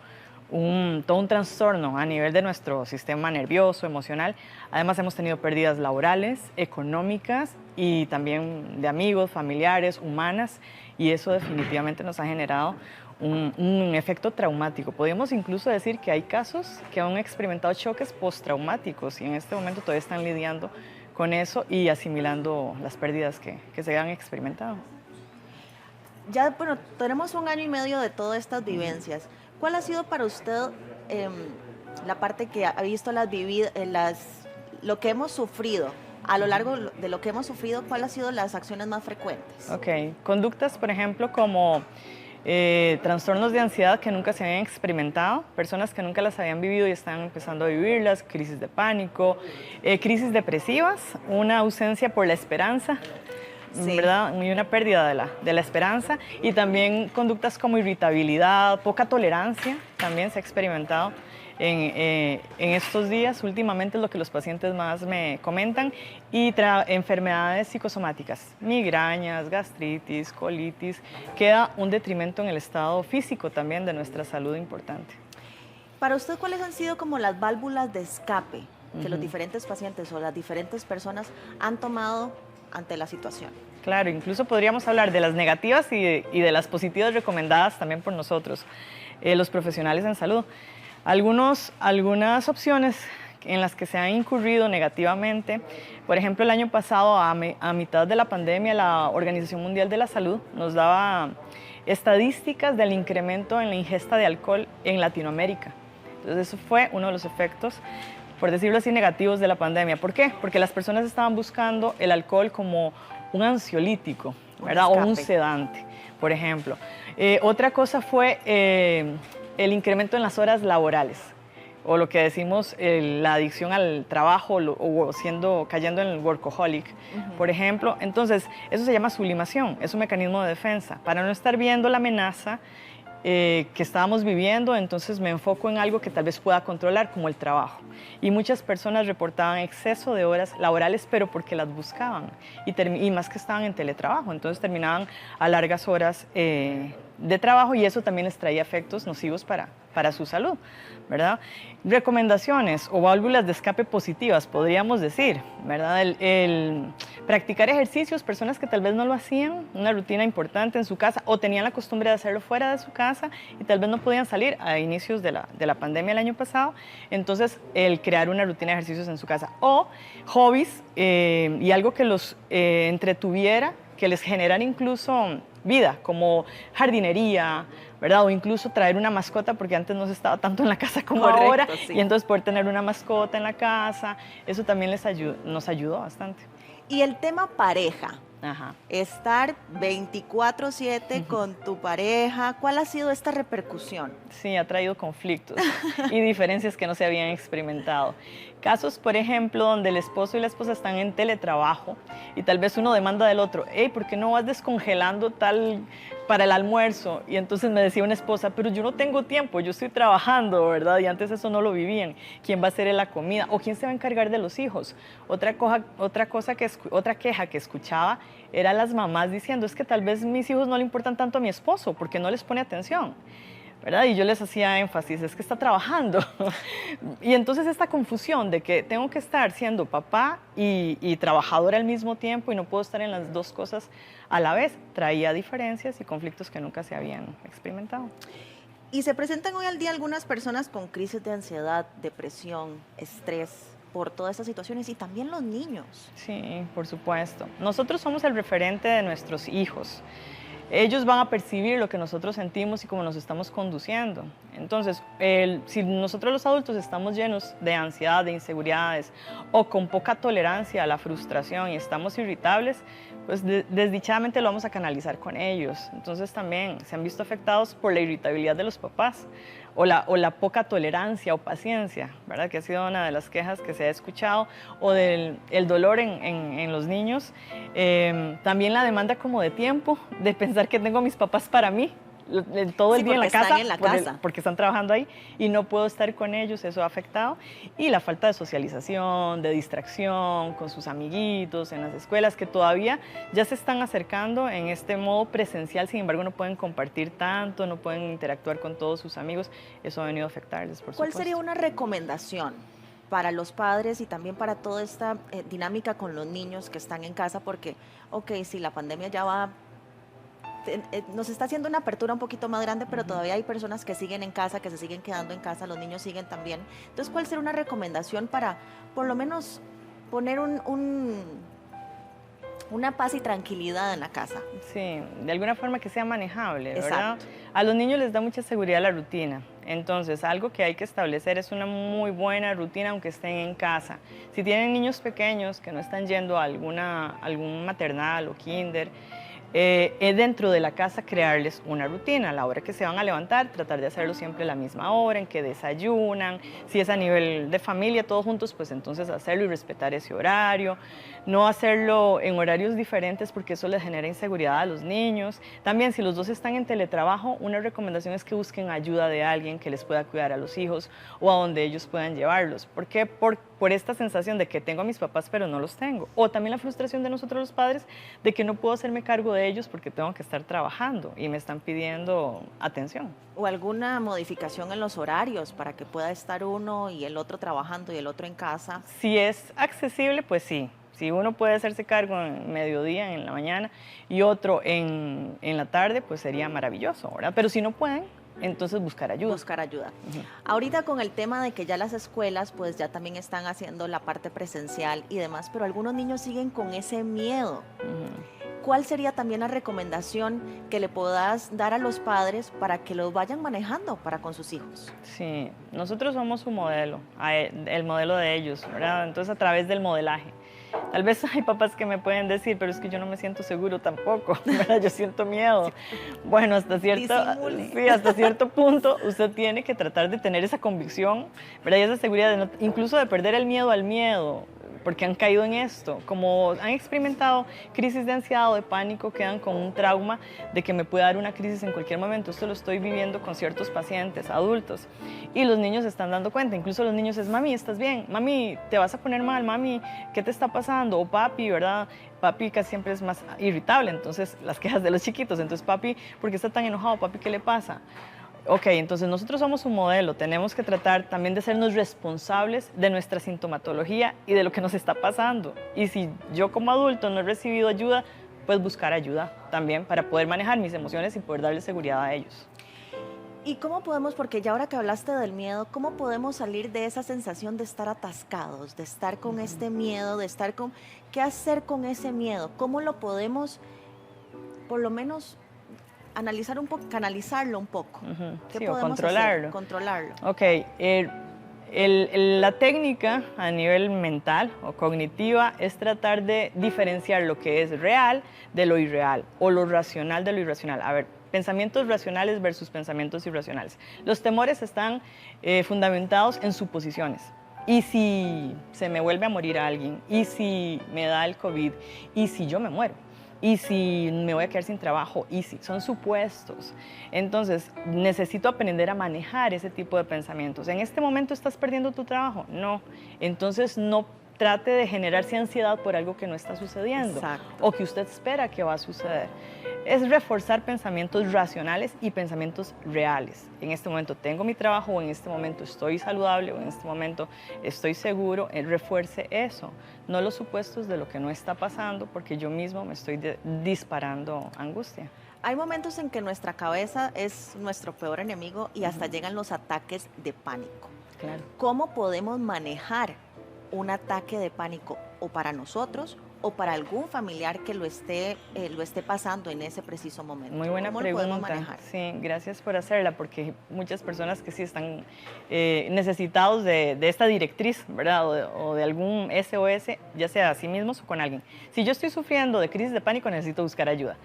[SPEAKER 4] todo un trastorno a nivel de nuestro sistema nervioso, emocional. Además hemos tenido pérdidas laborales, económicas y también de amigos, familiares, humanas, y eso definitivamente nos ha generado un efecto traumático. Podemos incluso decir que hay casos que han experimentado choques postraumáticos y en este momento todavía están lidiando con eso y asimilando las pérdidas que se han experimentado.
[SPEAKER 2] Ya, bueno, tenemos un año y medio de todas estas vivencias. ¿Cuál ha sido para usted la parte que ha visto lo que hemos sufrido? A lo largo de lo que hemos sufrido, ¿cuáles han sido las acciones más frecuentes?
[SPEAKER 4] Ok, conductas, por ejemplo, como trastornos de ansiedad que nunca se habían experimentado, personas que nunca las habían vivido y están empezando a vivirlas, crisis de pánico, crisis depresivas, una ausencia por la esperanza, sí, ¿verdad? Y una pérdida de la esperanza, y también conductas como irritabilidad, poca tolerancia, también se ha experimentado en estos días. Últimamente es lo que los pacientes más me comentan, y enfermedades psicosomáticas, migrañas, gastritis, colitis, queda un detrimento en el estado físico también de nuestra salud importante.
[SPEAKER 2] Para usted, ¿cuáles han sido como las válvulas de escape que los diferentes pacientes o las diferentes personas han tomado ante la situación?
[SPEAKER 4] Claro, incluso podríamos hablar de las negativas y de las positivas recomendadas también por nosotros, los profesionales en salud. Algunas opciones en las que se han incurrido negativamente, por ejemplo, el año pasado, a mitad de la pandemia, la Organización Mundial de la Salud nos daba estadísticas del incremento en la ingesta de alcohol en Latinoamérica. Entonces, eso fue uno de los efectos, por decirlo así, negativos de la pandemia. ¿Por qué? Porque las personas estaban buscando el alcohol como un ansiolítico, ¿verdad? O un sedante, por ejemplo. Otra cosa fue el incremento en las horas laborales, o lo que decimos la adicción al trabajo o cayendo en el workaholic, por ejemplo. Entonces, eso se llama sublimación, es un mecanismo de defensa. Para no estar viendo la amenaza que estábamos viviendo, entonces me enfoco en algo que tal vez pueda controlar, como el trabajo. Y muchas personas reportaban exceso de horas laborales, pero porque las buscaban, y más que estaban en teletrabajo, entonces terminaban a largas horas de trabajo, y eso también les traía efectos nocivos para su salud, ¿verdad? Recomendaciones o válvulas de escape positivas, podríamos decir, ¿verdad? El practicar ejercicios, personas que tal vez no lo hacían, una rutina importante en su casa, o tenían la costumbre de hacerlo fuera de su casa y tal vez no podían salir a inicios de la pandemia el año pasado, entonces el crear una rutina de ejercicios en su casa. O hobbies y algo que los entretuviera, que les generara incluso vida, como jardinería, ¿verdad? O incluso traer una mascota, porque antes no se estaba tanto en la casa como ahora, sí. Y entonces poder tener una mascota en la casa, eso también nos ayudó bastante.
[SPEAKER 2] Y el tema pareja,
[SPEAKER 4] ajá,
[SPEAKER 2] estar 24/7 con tu pareja, ¿cuál ha sido esta repercusión?
[SPEAKER 4] Sí, ha traído conflictos y diferencias que no se habían experimentado. Casos, por ejemplo, donde el esposo y la esposa están en teletrabajo y tal vez uno demanda del otro, hey, ¿por qué no vas descongelando tal para el almuerzo? Y entonces me decía una esposa, pero yo no tengo tiempo, yo estoy trabajando, ¿verdad? Y antes eso no lo vivían. ¿Quién va a hacer la comida? ¿O quién se va a encargar de los hijos? Otra queja que escuchaba era las mamás diciendo, es que tal vez mis hijos no le importan tanto a mi esposo porque no les pone atención, ¿verdad? Y yo les hacía énfasis, es que está trabajando. Y entonces esta confusión de que tengo que estar siendo papá y trabajadora al mismo tiempo y no puedo estar en las dos cosas a la vez, traía diferencias y conflictos que nunca se habían experimentado.
[SPEAKER 2] Y se presentan hoy al día algunas personas con crisis de ansiedad, depresión, estrés. por todas estas situaciones y también los niños.
[SPEAKER 4] Sí, por supuesto. Nosotros somos el referente de nuestros hijos. Ellos van a percibir lo que nosotros sentimos y cómo nos estamos conduciendo. Entonces, si nosotros los adultos estamos llenos de ansiedad, de inseguridades o con poca tolerancia a la frustración y estamos irritables, pues desdichadamente lo vamos a canalizar con ellos. Entonces también se han visto afectados por la irritabilidad de los papás o la poca tolerancia o paciencia, ¿verdad? Que ha sido una de las quejas que se ha escuchado, o del el dolor en los niños. También la demanda como de tiempo, de pensar que tengo a mis papás para mí, todo el día en la casa, porque están trabajando ahí y no puedo estar con ellos, eso ha afectado. Y la falta de socialización, de distracción con sus amiguitos en las escuelas, que todavía ya se están acercando en este modo presencial, sin embargo no pueden compartir tanto, no pueden interactuar con todos sus amigos, eso ha venido a afectarles, por
[SPEAKER 2] ¿Cuál
[SPEAKER 4] supuesto.
[SPEAKER 2] sería una recomendación para los padres y también para toda esta dinámica con los niños que están en casa? Porque, ok, si la pandemia ya va... nos está haciendo una apertura un poquito más grande, pero todavía hay personas que siguen en casa, que se siguen quedando en casa, los niños siguen también. Entonces, ¿cuál sería una recomendación para, por lo menos, poner una paz y tranquilidad en la casa?
[SPEAKER 4] Sí, de alguna forma que sea manejable, ¿verdad?
[SPEAKER 2] Exacto.
[SPEAKER 4] A los niños les da mucha seguridad la rutina. Entonces, algo que hay que establecer es una muy buena rutina aunque estén en casa. Si tienen niños pequeños que no están yendo a algún maternal o kinder, dentro de la casa crearles una rutina. A la hora que se van a levantar, tratar de hacerlo siempre a la misma hora, en que desayunan. Si es a nivel de familia, todos juntos, pues entonces hacerlo y respetar ese horario. No hacerlo en horarios diferentes porque eso les genera inseguridad a los niños. También, si los dos están en teletrabajo, una recomendación es que busquen ayuda de alguien que les pueda cuidar a los hijos o a donde ellos puedan llevarlos. ¿Por qué? Por esta sensación de que tengo a mis papás pero no los tengo. O también la frustración de nosotros los padres de que no puedo hacerme cargo de ellos porque tengo que estar trabajando y me están pidiendo atención.
[SPEAKER 2] ¿O alguna modificación en los horarios para que pueda estar uno y el otro trabajando y el otro en casa?
[SPEAKER 4] Si es accesible, pues sí. Si uno puede hacerse cargo en mediodía, en la mañana, y otro en la tarde, pues sería maravilloso, ¿verdad? Pero si no pueden, entonces buscar ayuda.
[SPEAKER 2] Buscar ayuda. Ahorita con el tema de que ya las escuelas pues ya también están haciendo la parte presencial y demás, pero algunos niños siguen con ese miedo. ¿Cuál sería también la recomendación que le puedas dar a los padres para que los vayan manejando para con sus hijos?
[SPEAKER 4] Sí, nosotros somos su modelo, el modelo de ellos, ¿verdad? Entonces a través del modelaje. Tal vez hay papás que me pueden decir, pero es que yo no me siento seguro tampoco, ¿verdad? Yo siento miedo. Bueno, hasta cierto punto usted tiene que tratar de tener esa convicción, ¿verdad? Y esa seguridad, incluso de perder el miedo al miedo, porque han caído en esto. Como han experimentado crisis de ansiedad o de pánico, quedan con un trauma de que me puede dar una crisis en cualquier momento. Esto lo estoy viviendo con ciertos pacientes adultos. Y los niños se están dando cuenta. Incluso los niños es, mami, ¿estás bien? Mami, ¿te vas a poner mal? Mami, ¿qué te está pasando? O papi, ¿verdad? Papi casi siempre es más irritable, entonces las quejas de los chiquitos. Entonces, papi, ¿por qué está tan enojado? Papi, ¿qué le pasa? Ok, entonces nosotros somos un modelo, tenemos que tratar también de sernos responsables de nuestra sintomatología y de lo que nos está pasando. Y si yo como adulto no he recibido ayuda, pues buscar ayuda también para poder manejar mis emociones y poder darle seguridad a ellos.
[SPEAKER 2] ¿Y cómo podemos, porque ya ahora que hablaste del miedo, cómo podemos salir de esa sensación de estar atascados, de estar con este miedo, de estar con... ¿Qué hacer con ese miedo? ¿Cómo lo podemos, por lo menos... analizar un poco, canalizarlo un poco? ¿Qué podemos
[SPEAKER 4] controlarlo.
[SPEAKER 2] hacer? Controlarlo.
[SPEAKER 4] Ok, la técnica a nivel mental o cognitiva es tratar de diferenciar lo que es real de lo irreal o lo racional de lo irracional. A ver, pensamientos racionales versus pensamientos irracionales. Los temores están fundamentados en suposiciones. ¿Y si se me vuelve a morir alguien? ¿Y si me da el COVID? ¿Y si yo me muero? ¿Y si me voy a quedar sin trabajo? ¿Y si? Son supuestos. Entonces, necesito aprender a manejar ese tipo de pensamientos. ¿En este momento estás perdiendo tu trabajo? No. Entonces, no trate de generarse ansiedad por algo que no está sucediendo.
[SPEAKER 2] Exacto.
[SPEAKER 4] O que usted espera que va a suceder. Es reforzar pensamientos racionales y pensamientos reales. En este momento tengo mi trabajo, o en este momento estoy saludable, o en este momento estoy seguro. Refuerce eso, no los supuestos de lo que no está pasando, porque yo mismo me estoy disparando angustia.
[SPEAKER 2] Hay momentos en que nuestra cabeza es nuestro peor enemigo y hasta llegan los ataques de pánico.
[SPEAKER 4] Claro.
[SPEAKER 2] ¿Cómo podemos manejar un ataque de pánico o para nosotros o para algún familiar que lo esté pasando en ese preciso momento?
[SPEAKER 4] Muy buena
[SPEAKER 2] ¿Cómo lo podemos
[SPEAKER 4] pregunta.
[SPEAKER 2] manejar?
[SPEAKER 4] Sí, gracias por hacerla, porque muchas personas que sí están necesitados de esta directriz, ¿verdad? O de algún SOS, ya sea a sí mismos o con alguien. Si yo estoy sufriendo de crisis de pánico, necesito buscar ayuda.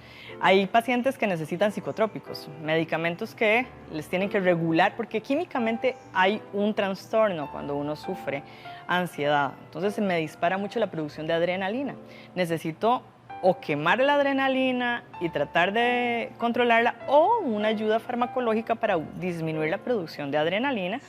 [SPEAKER 4] Hay pacientes que necesitan psicotrópicos, medicamentos que les tienen que regular, porque químicamente hay un trastorno cuando uno sufre ansiedad. Entonces se me dispara mucho la producción de adrenalina. Necesito o quemar la adrenalina y tratar de controlarla, o una ayuda farmacológica para disminuir la producción de adrenalina,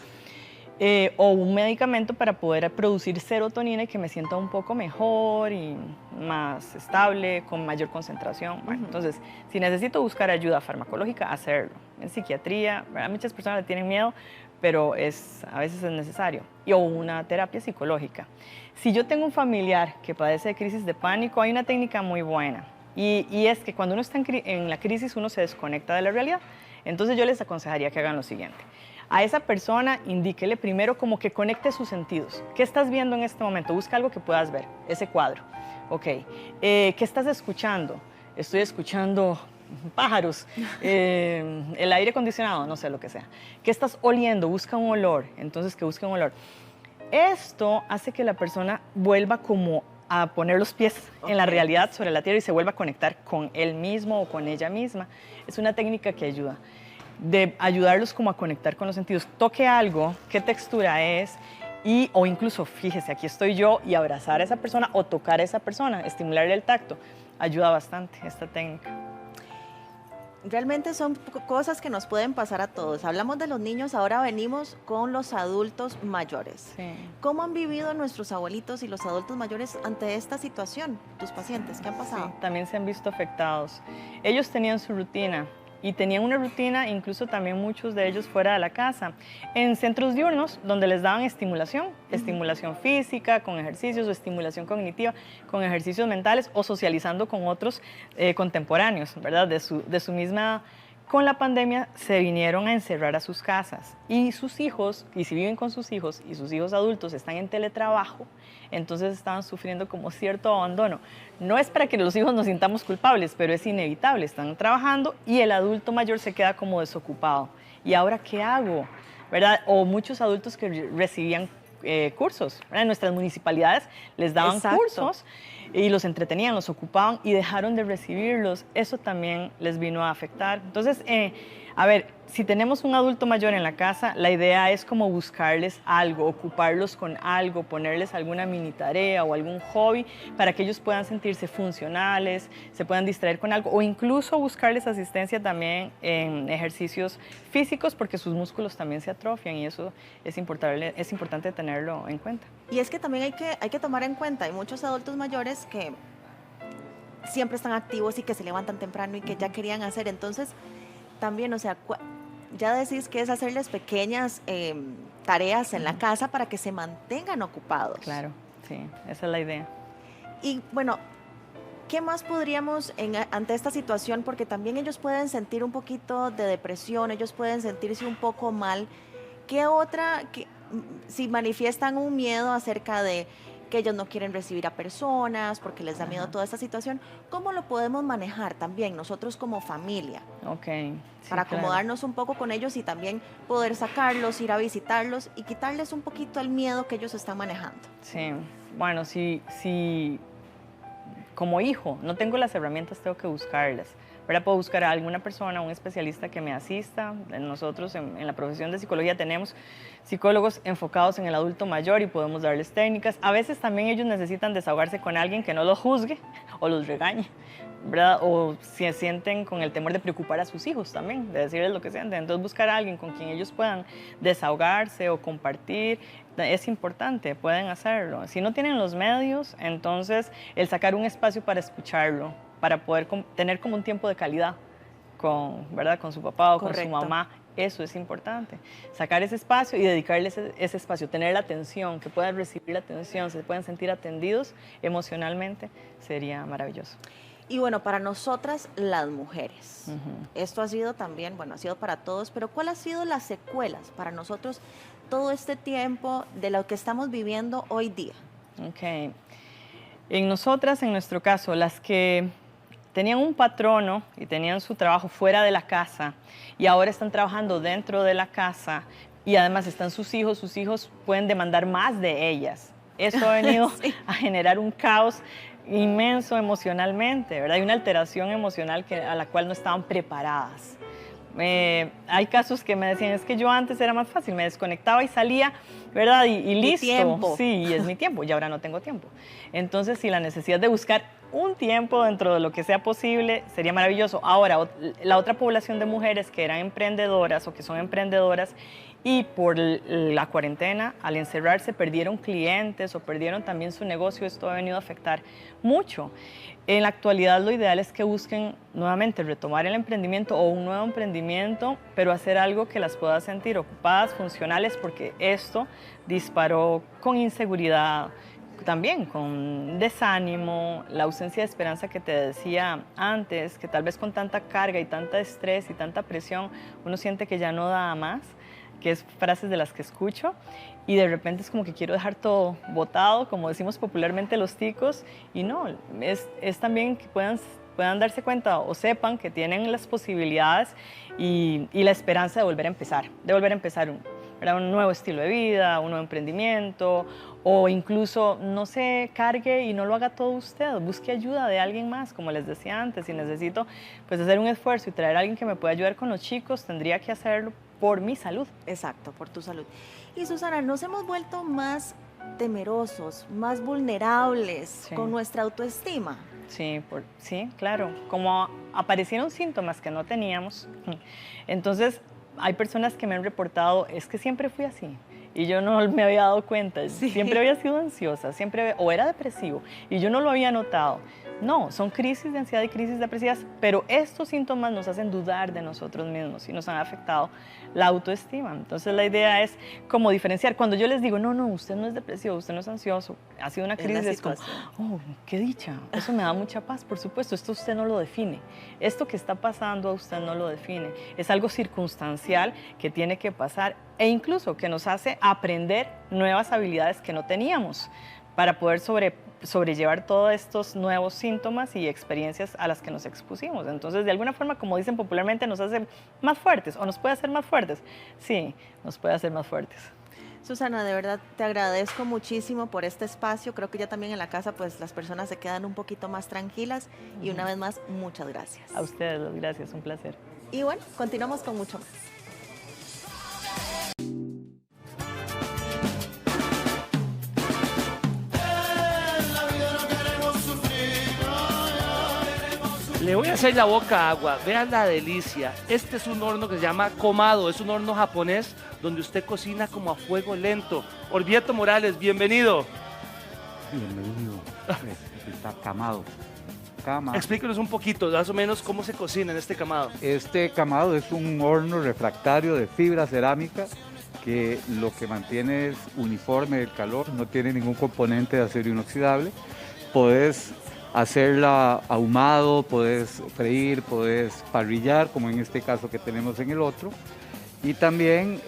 [SPEAKER 4] o un medicamento para poder producir serotonina y que me sienta un poco mejor y más estable, con mayor concentración. Bueno, entonces, si necesito buscar ayuda farmacológica, hacerlo. En psiquiatría, ¿verdad? Muchas personas le tienen miedo, pero a veces es necesario. O una terapia psicológica. Si yo tengo un familiar que padece de crisis de pánico, hay una técnica muy buena. Y es que cuando uno está en la crisis, uno se desconecta de la realidad. Entonces yo les aconsejaría que hagan lo siguiente. A esa persona, indíquele primero como que conecte sus sentidos. ¿Qué estás viendo en este momento? Busca algo que puedas ver, ese cuadro. Ok. ¿Qué estás escuchando? Estoy escuchando pájaros, el aire acondicionado, no sé, lo que sea. ¿Qué estás oliendo? Busca un olor. Entonces, que busque un olor. Esto hace que la persona vuelva como a poner los pies en la realidad sobre la tierra y se vuelva a conectar con él mismo o con ella misma. Es una técnica que ayuda, de ayudarlos como a conectar con los sentidos. Toque algo, qué textura es, o incluso, fíjese, aquí estoy yo, y abrazar a esa persona o tocar a esa persona, estimularle el tacto. Ayuda bastante esta técnica.
[SPEAKER 2] Realmente son cosas que nos pueden pasar a todos. Hablamos de los niños, ahora venimos con los adultos mayores.
[SPEAKER 4] Sí.
[SPEAKER 2] ¿Cómo han vivido nuestros abuelitos y los adultos mayores ante esta situación? Tus pacientes, ¿qué han pasado?
[SPEAKER 4] Sí, también se han visto afectados. Ellos tenían su rutina. Y tenían una rutina, incluso también muchos de ellos fuera de la casa, en centros diurnos donde les daban estimulación, estimulación física con ejercicios, o estimulación cognitiva con ejercicios mentales, o socializando con otros contemporáneos, ¿verdad? De su misma edad. Con la pandemia se vinieron a encerrar a sus casas, y sus hijos, y si viven con sus hijos y sus hijos adultos están en teletrabajo, entonces estaban sufriendo como cierto abandono. No es para que los hijos nos sintamos culpables, pero es inevitable, están trabajando y el adulto mayor se queda como desocupado. ¿Y ahora qué hago? ¿Verdad? O muchos adultos que recibían cursos, ¿verdad? En nuestras municipalidades les daban cursos y los entretenían, los ocupaban, y dejaron de recibirlos. Eso también les vino a afectar. Entonces, a ver, si tenemos un adulto mayor en la casa, la idea es como buscarles algo, ocuparlos con algo, ponerles alguna mini tarea o algún hobby para que ellos puedan sentirse funcionales, se puedan distraer con algo, o incluso buscarles asistencia también en ejercicios físicos, porque sus músculos también se atrofian, y eso es importante tenerlo en cuenta.
[SPEAKER 2] Y es que también hay que tomar en cuenta, hay muchos adultos mayores que siempre están activos y que se levantan temprano y que ya querían hacer, entonces también, o sea, ya decís que es hacerles pequeñas tareas en la casa para que se mantengan ocupados.
[SPEAKER 4] Claro, sí, esa es la idea.
[SPEAKER 2] Y bueno, ¿qué más podríamos ante esta situación? Porque también ellos pueden sentir un poquito de depresión, ellos pueden sentirse un poco mal. ¿Qué otra, si manifiestan un miedo acerca de que ellos no quieren recibir a personas porque les da miedo toda esta situación, ¿cómo lo podemos manejar también nosotros como familia?
[SPEAKER 4] Ok. Sí,
[SPEAKER 2] para acomodarnos un poco con ellos y también poder sacarlos, ir a visitarlos y quitarles un poquito el miedo que ellos están manejando.
[SPEAKER 4] Sí, bueno, si como hijo no tengo las herramientas, tengo que buscarlas. ¿Verdad? Puedo buscar a alguna persona, un especialista que me asista. Nosotros en la profesión de psicología tenemos psicólogos enfocados en el adulto mayor y podemos darles técnicas. A veces también ellos necesitan desahogarse con alguien que no los juzgue o los regañe, ¿verdad? O si sienten con el temor de preocupar a sus hijos también, de decirles lo que sienten. Entonces buscar a alguien con quien ellos puedan desahogarse o compartir es importante, pueden hacerlo. Si no tienen los medios, entonces el sacar un espacio para escucharlo, para poder tener como un tiempo de calidad ¿verdad? Con su papá o con su mamá, eso es importante. Sacar ese espacio y dedicarle ese espacio, tener la atención, que puedan recibir la atención, se puedan sentir atendidos emocionalmente, sería maravilloso.
[SPEAKER 2] Y bueno, para nosotras las mujeres, esto ha sido también, bueno, ha sido para todos, pero ¿cuál ha sido las secuelas para nosotros todo este tiempo de lo que estamos viviendo hoy día?
[SPEAKER 4] Ok. En nosotras, en nuestro caso, las que tenían un patrono y tenían su trabajo fuera de la casa y ahora están trabajando dentro de la casa y además están sus hijos pueden demandar más de ellas. Eso ha venido a generar un caos inmenso emocionalmente, ¿verdad? Hay una alteración emocional a la cual no estaban preparadas. Hay casos que me decían, es que yo antes era más fácil, me desconectaba y salía, ¿verdad? Y listo.
[SPEAKER 2] Tiempo.
[SPEAKER 4] Sí, y es mi tiempo, y ahora no tengo tiempo. Entonces, sí, la necesidad de buscar un tiempo dentro de lo que sea posible sería maravilloso. Ahora, la otra población de mujeres que eran emprendedoras o que son emprendedoras y por la cuarentena, al encerrarse, perdieron clientes o perdieron también su negocio, esto ha venido a afectar mucho. En la actualidad lo ideal es que busquen nuevamente retomar el emprendimiento o un nuevo emprendimiento, pero hacer algo que las pueda sentir ocupadas, funcionales, porque esto disparó con inseguridad, también con desánimo, la ausencia de esperanza que te decía antes, que tal vez con tanta carga y tanta estrés y tanta presión uno siente que ya no da más, que es frases de las que escucho, y de repente es como que quiero dejar todo botado, como decimos popularmente los ticos, y no, es también que puedan darse cuenta o sepan que tienen las posibilidades y la esperanza de volver a empezar un nuevo estilo de vida, un nuevo emprendimiento, o incluso no se cargue y no lo haga todo usted, busque ayuda de alguien más, como les decía antes, si necesito pues hacer un esfuerzo y traer a alguien que me pueda ayudar con los chicos, tendría que hacerlo por mi salud.
[SPEAKER 2] Exacto, por tu salud. Y Susana, nos hemos vuelto más temerosos, más vulnerables con nuestra autoestima.
[SPEAKER 4] Sí, sí, claro. Como aparecieron síntomas que no teníamos, entonces hay personas que me han reportado, es que siempre fui así. Y yo no me había dado cuenta, siempre había sido ansiosa, o era depresivo, y yo no lo había notado. No, son crisis de ansiedad y crisis depresivas, pero estos síntomas nos hacen dudar de nosotros mismos y nos han afectado la autoestima. Entonces la idea es como diferenciar. Cuando yo les digo, no, usted no es depresivo, usted no es ansioso, ha sido una crisis, es como, oh, qué dicha, eso me da mucha paz, por supuesto, esto usted no lo define. Esto que está pasando a usted no lo define. Es algo circunstancial que tiene que pasar e incluso que nos hace aprender nuevas habilidades que no teníamos para poder sobrellevar todos estos nuevos síntomas y experiencias a las que nos expusimos. Entonces, de alguna forma, como dicen popularmente, nos hace más fuertes o nos puede hacer más fuertes. Sí, nos puede hacer más fuertes.
[SPEAKER 2] Susana, de verdad te agradezco muchísimo por este espacio. Creo que ya también en la casa pues las personas se quedan un poquito más tranquilas y una vez más, muchas gracias.
[SPEAKER 4] A ustedes, gracias, un placer.
[SPEAKER 2] Y bueno, continuamos con mucho más.
[SPEAKER 1] Le voy a hacer la boca agua, vean la delicia. Este es un horno que se llama Komado, es un horno japonés donde usted cocina como a fuego lento. Orvieto Morales, bienvenido.
[SPEAKER 5] Bienvenido, está camado.
[SPEAKER 1] Explíquenos un poquito, más o menos, cómo se cocina en este camado.
[SPEAKER 5] Este camado es un horno refractario de fibra cerámica que lo que mantiene es uniforme el calor, no tiene ningún componente de acero inoxidable. Podés hacerla ahumado, podés freír, podés parrillar, como en este caso que tenemos en el otro. Y también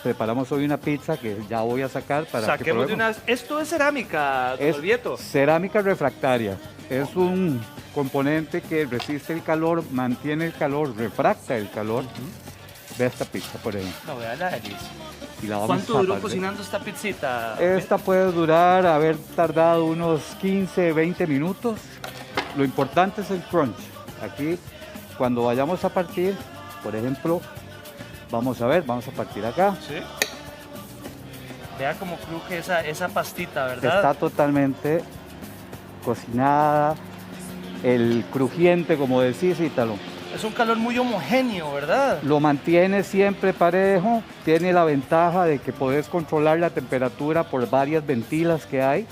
[SPEAKER 5] preparamos hoy una pizza que ya voy a sacar para
[SPEAKER 1] Saquemos de una... Esto es cerámica, don Orvieto.
[SPEAKER 5] Cerámica refractaria. Es un componente que resiste el calor, mantiene el calor, refracta el calor. Ve esta pizza, por ejemplo.
[SPEAKER 1] No, vea la delicia.
[SPEAKER 5] ¿Cuánto
[SPEAKER 1] duró cocinando esta pizzita?
[SPEAKER 5] Esta puede durar, haber tardado unos 15, 20 minutos. Lo importante es el crunch. Aquí, cuando vayamos a partir, por ejemplo, vamos a partir acá.
[SPEAKER 1] Sí. Vea cómo cruje esa pastita, ¿verdad?
[SPEAKER 5] Está totalmente cocinada, el crujiente, como decís, Ítalo.
[SPEAKER 1] Es un calor muy homogéneo, ¿verdad?
[SPEAKER 5] Lo mantiene siempre parejo, tiene la ventaja de que podés controlar la temperatura por varias ventilas que hay.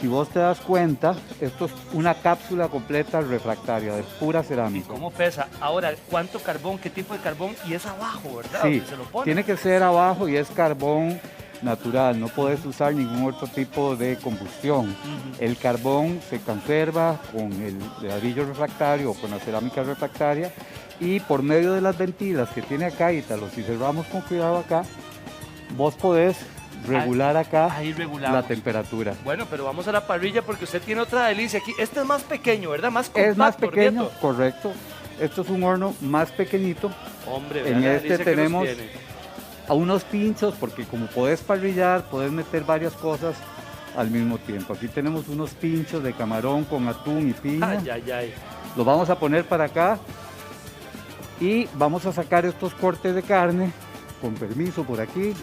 [SPEAKER 5] Si vos te das cuenta, esto es una cápsula completa refractaria de pura cerámica.
[SPEAKER 1] ¿Y cómo pesa? Ahora, ¿cuánto carbón? ¿Qué tipo de carbón? Y es abajo, ¿verdad?
[SPEAKER 5] Sí,
[SPEAKER 1] se lo pone.
[SPEAKER 5] Tiene que ser abajo y es carbón natural, no puedes usar ningún otro tipo de combustión. El carbón se conserva con el ladrillo refractario o con la cerámica refractaria y por medio de las ventilas que tiene acá, Ítalo, si cerramos con cuidado acá, vos podés regular acá
[SPEAKER 1] ahí regulamos
[SPEAKER 5] la temperatura.
[SPEAKER 1] Bueno, pero vamos a la parrilla porque usted tiene otra delicia aquí. Este es más pequeño, ¿verdad? Más compacto,
[SPEAKER 5] Es más pequeño,
[SPEAKER 1] Orvieto.
[SPEAKER 5] correcto. Esto es un horno más pequeñito.
[SPEAKER 1] Hombre,
[SPEAKER 5] en
[SPEAKER 1] vea la
[SPEAKER 5] este
[SPEAKER 1] delicia que nos
[SPEAKER 5] tenemos
[SPEAKER 1] tiene.
[SPEAKER 5] a unos pinchos, porque como podés parrillar, podés meter varias cosas al mismo tiempo. Aquí tenemos unos pinchos de camarón con atún y piña.
[SPEAKER 1] Ay, ay, ay.
[SPEAKER 5] Los vamos a poner para acá y vamos a sacar estos cortes de carne, con permiso por aquí.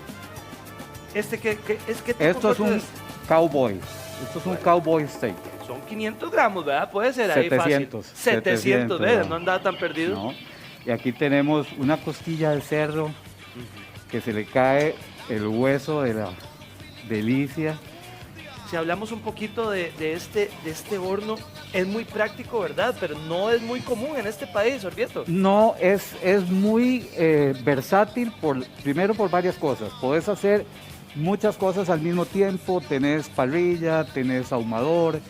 [SPEAKER 1] ¿Este qué tipo
[SPEAKER 5] Esto es
[SPEAKER 1] corte
[SPEAKER 5] un cowboy. Esto es un cowboy steak.
[SPEAKER 1] Son 500 gramos, ¿verdad? Puede ser ahí
[SPEAKER 5] 700,
[SPEAKER 1] fácil. 700, ¿ves?
[SPEAKER 5] ¿verdad?
[SPEAKER 1] No andaba tan perdido.
[SPEAKER 5] ¿No? Y aquí tenemos una costilla de cerdo que se le cae el hueso de la delicia.
[SPEAKER 1] Si hablamos un poquito de este horno, es muy práctico, ¿verdad? Pero no es muy común en este país, Orvieto.
[SPEAKER 5] No, es muy versátil, primero por varias cosas. Podés hacer muchas cosas al mismo tiempo. Tenés parrilla, tenés ahumador,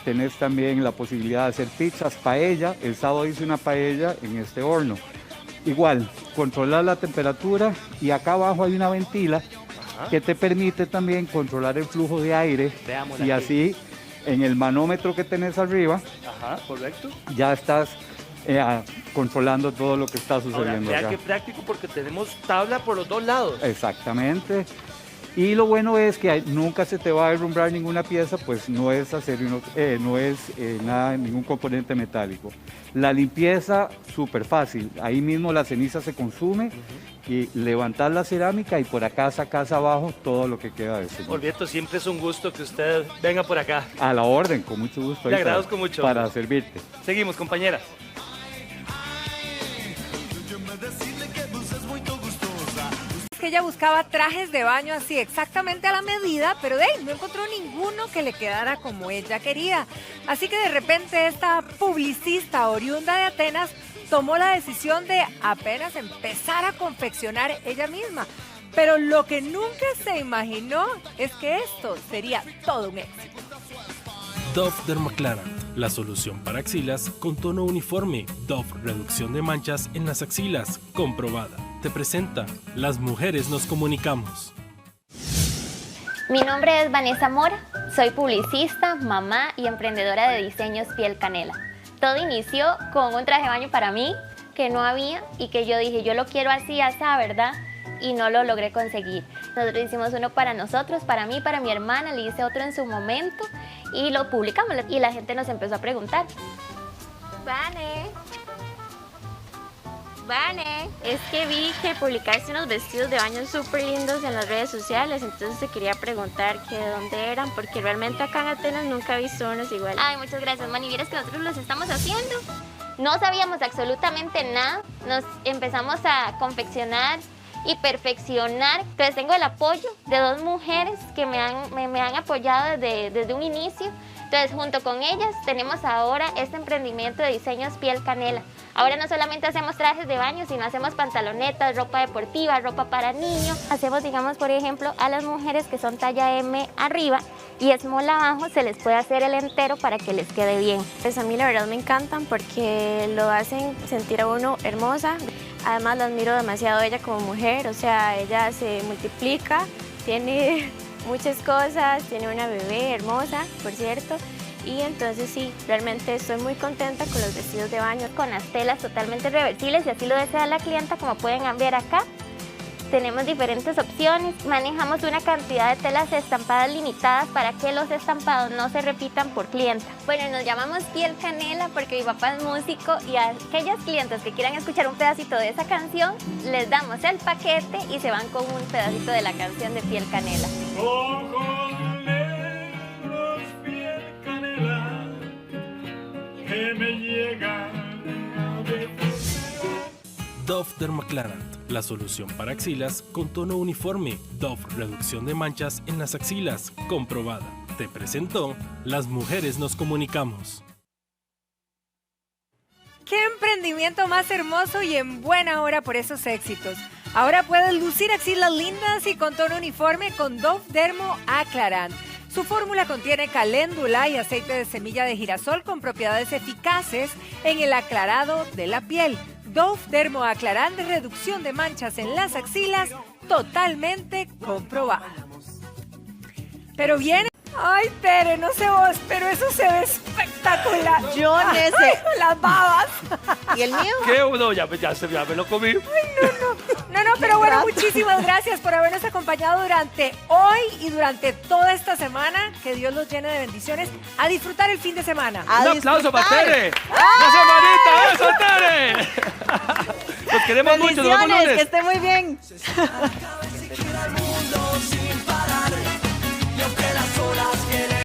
[SPEAKER 5] tenés también la posibilidad de hacer pizzas, paella. El sábado hice una paella en este horno. Igual, controlar la temperatura y acá abajo hay una ventila que te permite también controlar el flujo de aire.
[SPEAKER 1] Veámosla
[SPEAKER 5] Y
[SPEAKER 1] aquí.
[SPEAKER 5] así en el manómetro que tenés arriba
[SPEAKER 1] Ajá, correcto.
[SPEAKER 5] ya estás controlando todo lo que está
[SPEAKER 1] Ahora,
[SPEAKER 5] sucediendo
[SPEAKER 1] vea
[SPEAKER 5] acá.
[SPEAKER 1] qué práctico porque tenemos tabla por los dos lados.
[SPEAKER 5] Exactamente. Y lo bueno es que nunca se te va a derrumbar ninguna pieza, pues no es acero, nada, ningún componente metálico. La limpieza, súper fácil. Ahí mismo la ceniza se consume y levantar la cerámica y por acá sacas abajo todo lo que queda de eso.
[SPEAKER 1] Orvieto, siempre es un gusto que usted venga por acá.
[SPEAKER 5] A la orden, con mucho gusto.
[SPEAKER 1] Le
[SPEAKER 5] ahí
[SPEAKER 1] agradezco mucho.
[SPEAKER 5] Para servirte.
[SPEAKER 1] Seguimos, compañeras.
[SPEAKER 11] Que ella buscaba trajes de baño así exactamente a la medida, pero no encontró ninguno que le quedara como ella quería. Así que de repente esta publicista oriunda de Atenas tomó la decisión de apenas empezar a confeccionar ella misma. Pero lo que nunca se imaginó es que esto sería todo un éxito.
[SPEAKER 6] Dove Dermaclarant, la solución para axilas con tono uniforme. Dove, reducción de manchas en las axilas, comprobada. Te presenta Las Mujeres Nos Comunicamos.
[SPEAKER 22] Mi nombre es Vanessa Mora, soy publicista, mamá y emprendedora de diseños Piel Canela. Todo inició con un traje de baño para mí que no había y que yo dije, yo lo quiero así, asá, ¿verdad? Y no lo logré conseguir. Nosotros hicimos uno para nosotros, para mí, para mi hermana, le hice otro en su momento y lo publicamos y la gente nos empezó a preguntar. Vane, es que vi que publicaste unos vestidos de baño súper lindos en las redes sociales, entonces te quería preguntar que de dónde eran, porque realmente acá en Atenas nunca he visto unos iguales. Ay, muchas gracias, Mani, vieras que nosotros los estamos haciendo. No sabíamos absolutamente nada, nos empezamos a confeccionar y perfeccionar. Entonces tengo el apoyo de dos mujeres que me han apoyado desde un inicio. Entonces junto con ellas tenemos ahora este emprendimiento de diseños Piel Canela. Ahora no solamente hacemos trajes de baño, sino hacemos pantalonetas, ropa deportiva, ropa para niños. Hacemos, digamos, por ejemplo, a las mujeres que son talla M arriba y small abajo, se les puede hacer el entero para que les quede bien. Pues a mí la verdad me encantan porque lo hacen sentir a uno hermosa. Además la admiro demasiado a ella como mujer, o sea, ella se multiplica, tiene muchas cosas, tiene una bebé hermosa, por cierto. Y entonces sí, realmente estoy muy contenta con los vestidos de baño, con las telas totalmente reversibles, si así lo desea la clienta, como pueden ver acá. Tenemos diferentes opciones, manejamos una cantidad de telas estampadas limitadas para que los estampados no se repitan por clienta. Bueno, nos llamamos Piel Canela porque mi papá es músico y a aquellas clientes que quieran escuchar un pedacito de esa canción, les damos el paquete y se van con un pedacito de la canción de Piel Canela.
[SPEAKER 6] Que me llegan Dove Dermaclarant, la solución para axilas con tono uniforme. Dove, reducción de manchas en las axilas, comprobada. Te presentó Las Mujeres Nos Comunicamos.
[SPEAKER 11] ¡Qué emprendimiento más hermoso y en buena hora por esos éxitos! Ahora puedes lucir axilas lindas y con tono uniforme con Dove Dermaclarant. Su fórmula contiene caléndula y aceite de semilla de girasol con propiedades eficaces en el aclarado de la piel. Dove Dermaclarant, reducción de manchas en las axilas, totalmente comprobada. Pero viene... Ay, Tere, no sé vos, pero eso se ve espectacular.
[SPEAKER 2] Yo sé.
[SPEAKER 11] Las babas.
[SPEAKER 2] ¿Y el mío?
[SPEAKER 1] ¿Qué? No, ya me lo comí.
[SPEAKER 11] No, pero bueno, muchísimas gracias por habernos acompañado durante hoy y durante toda esta semana. Que Dios los llene de bendiciones. A disfrutar el fin de semana.
[SPEAKER 1] Un aplauso para Tere. ¡Una semanita! ¡Eso, Tere! Los queremos mucho. Nos vemos lunes.
[SPEAKER 2] Que esté muy bien.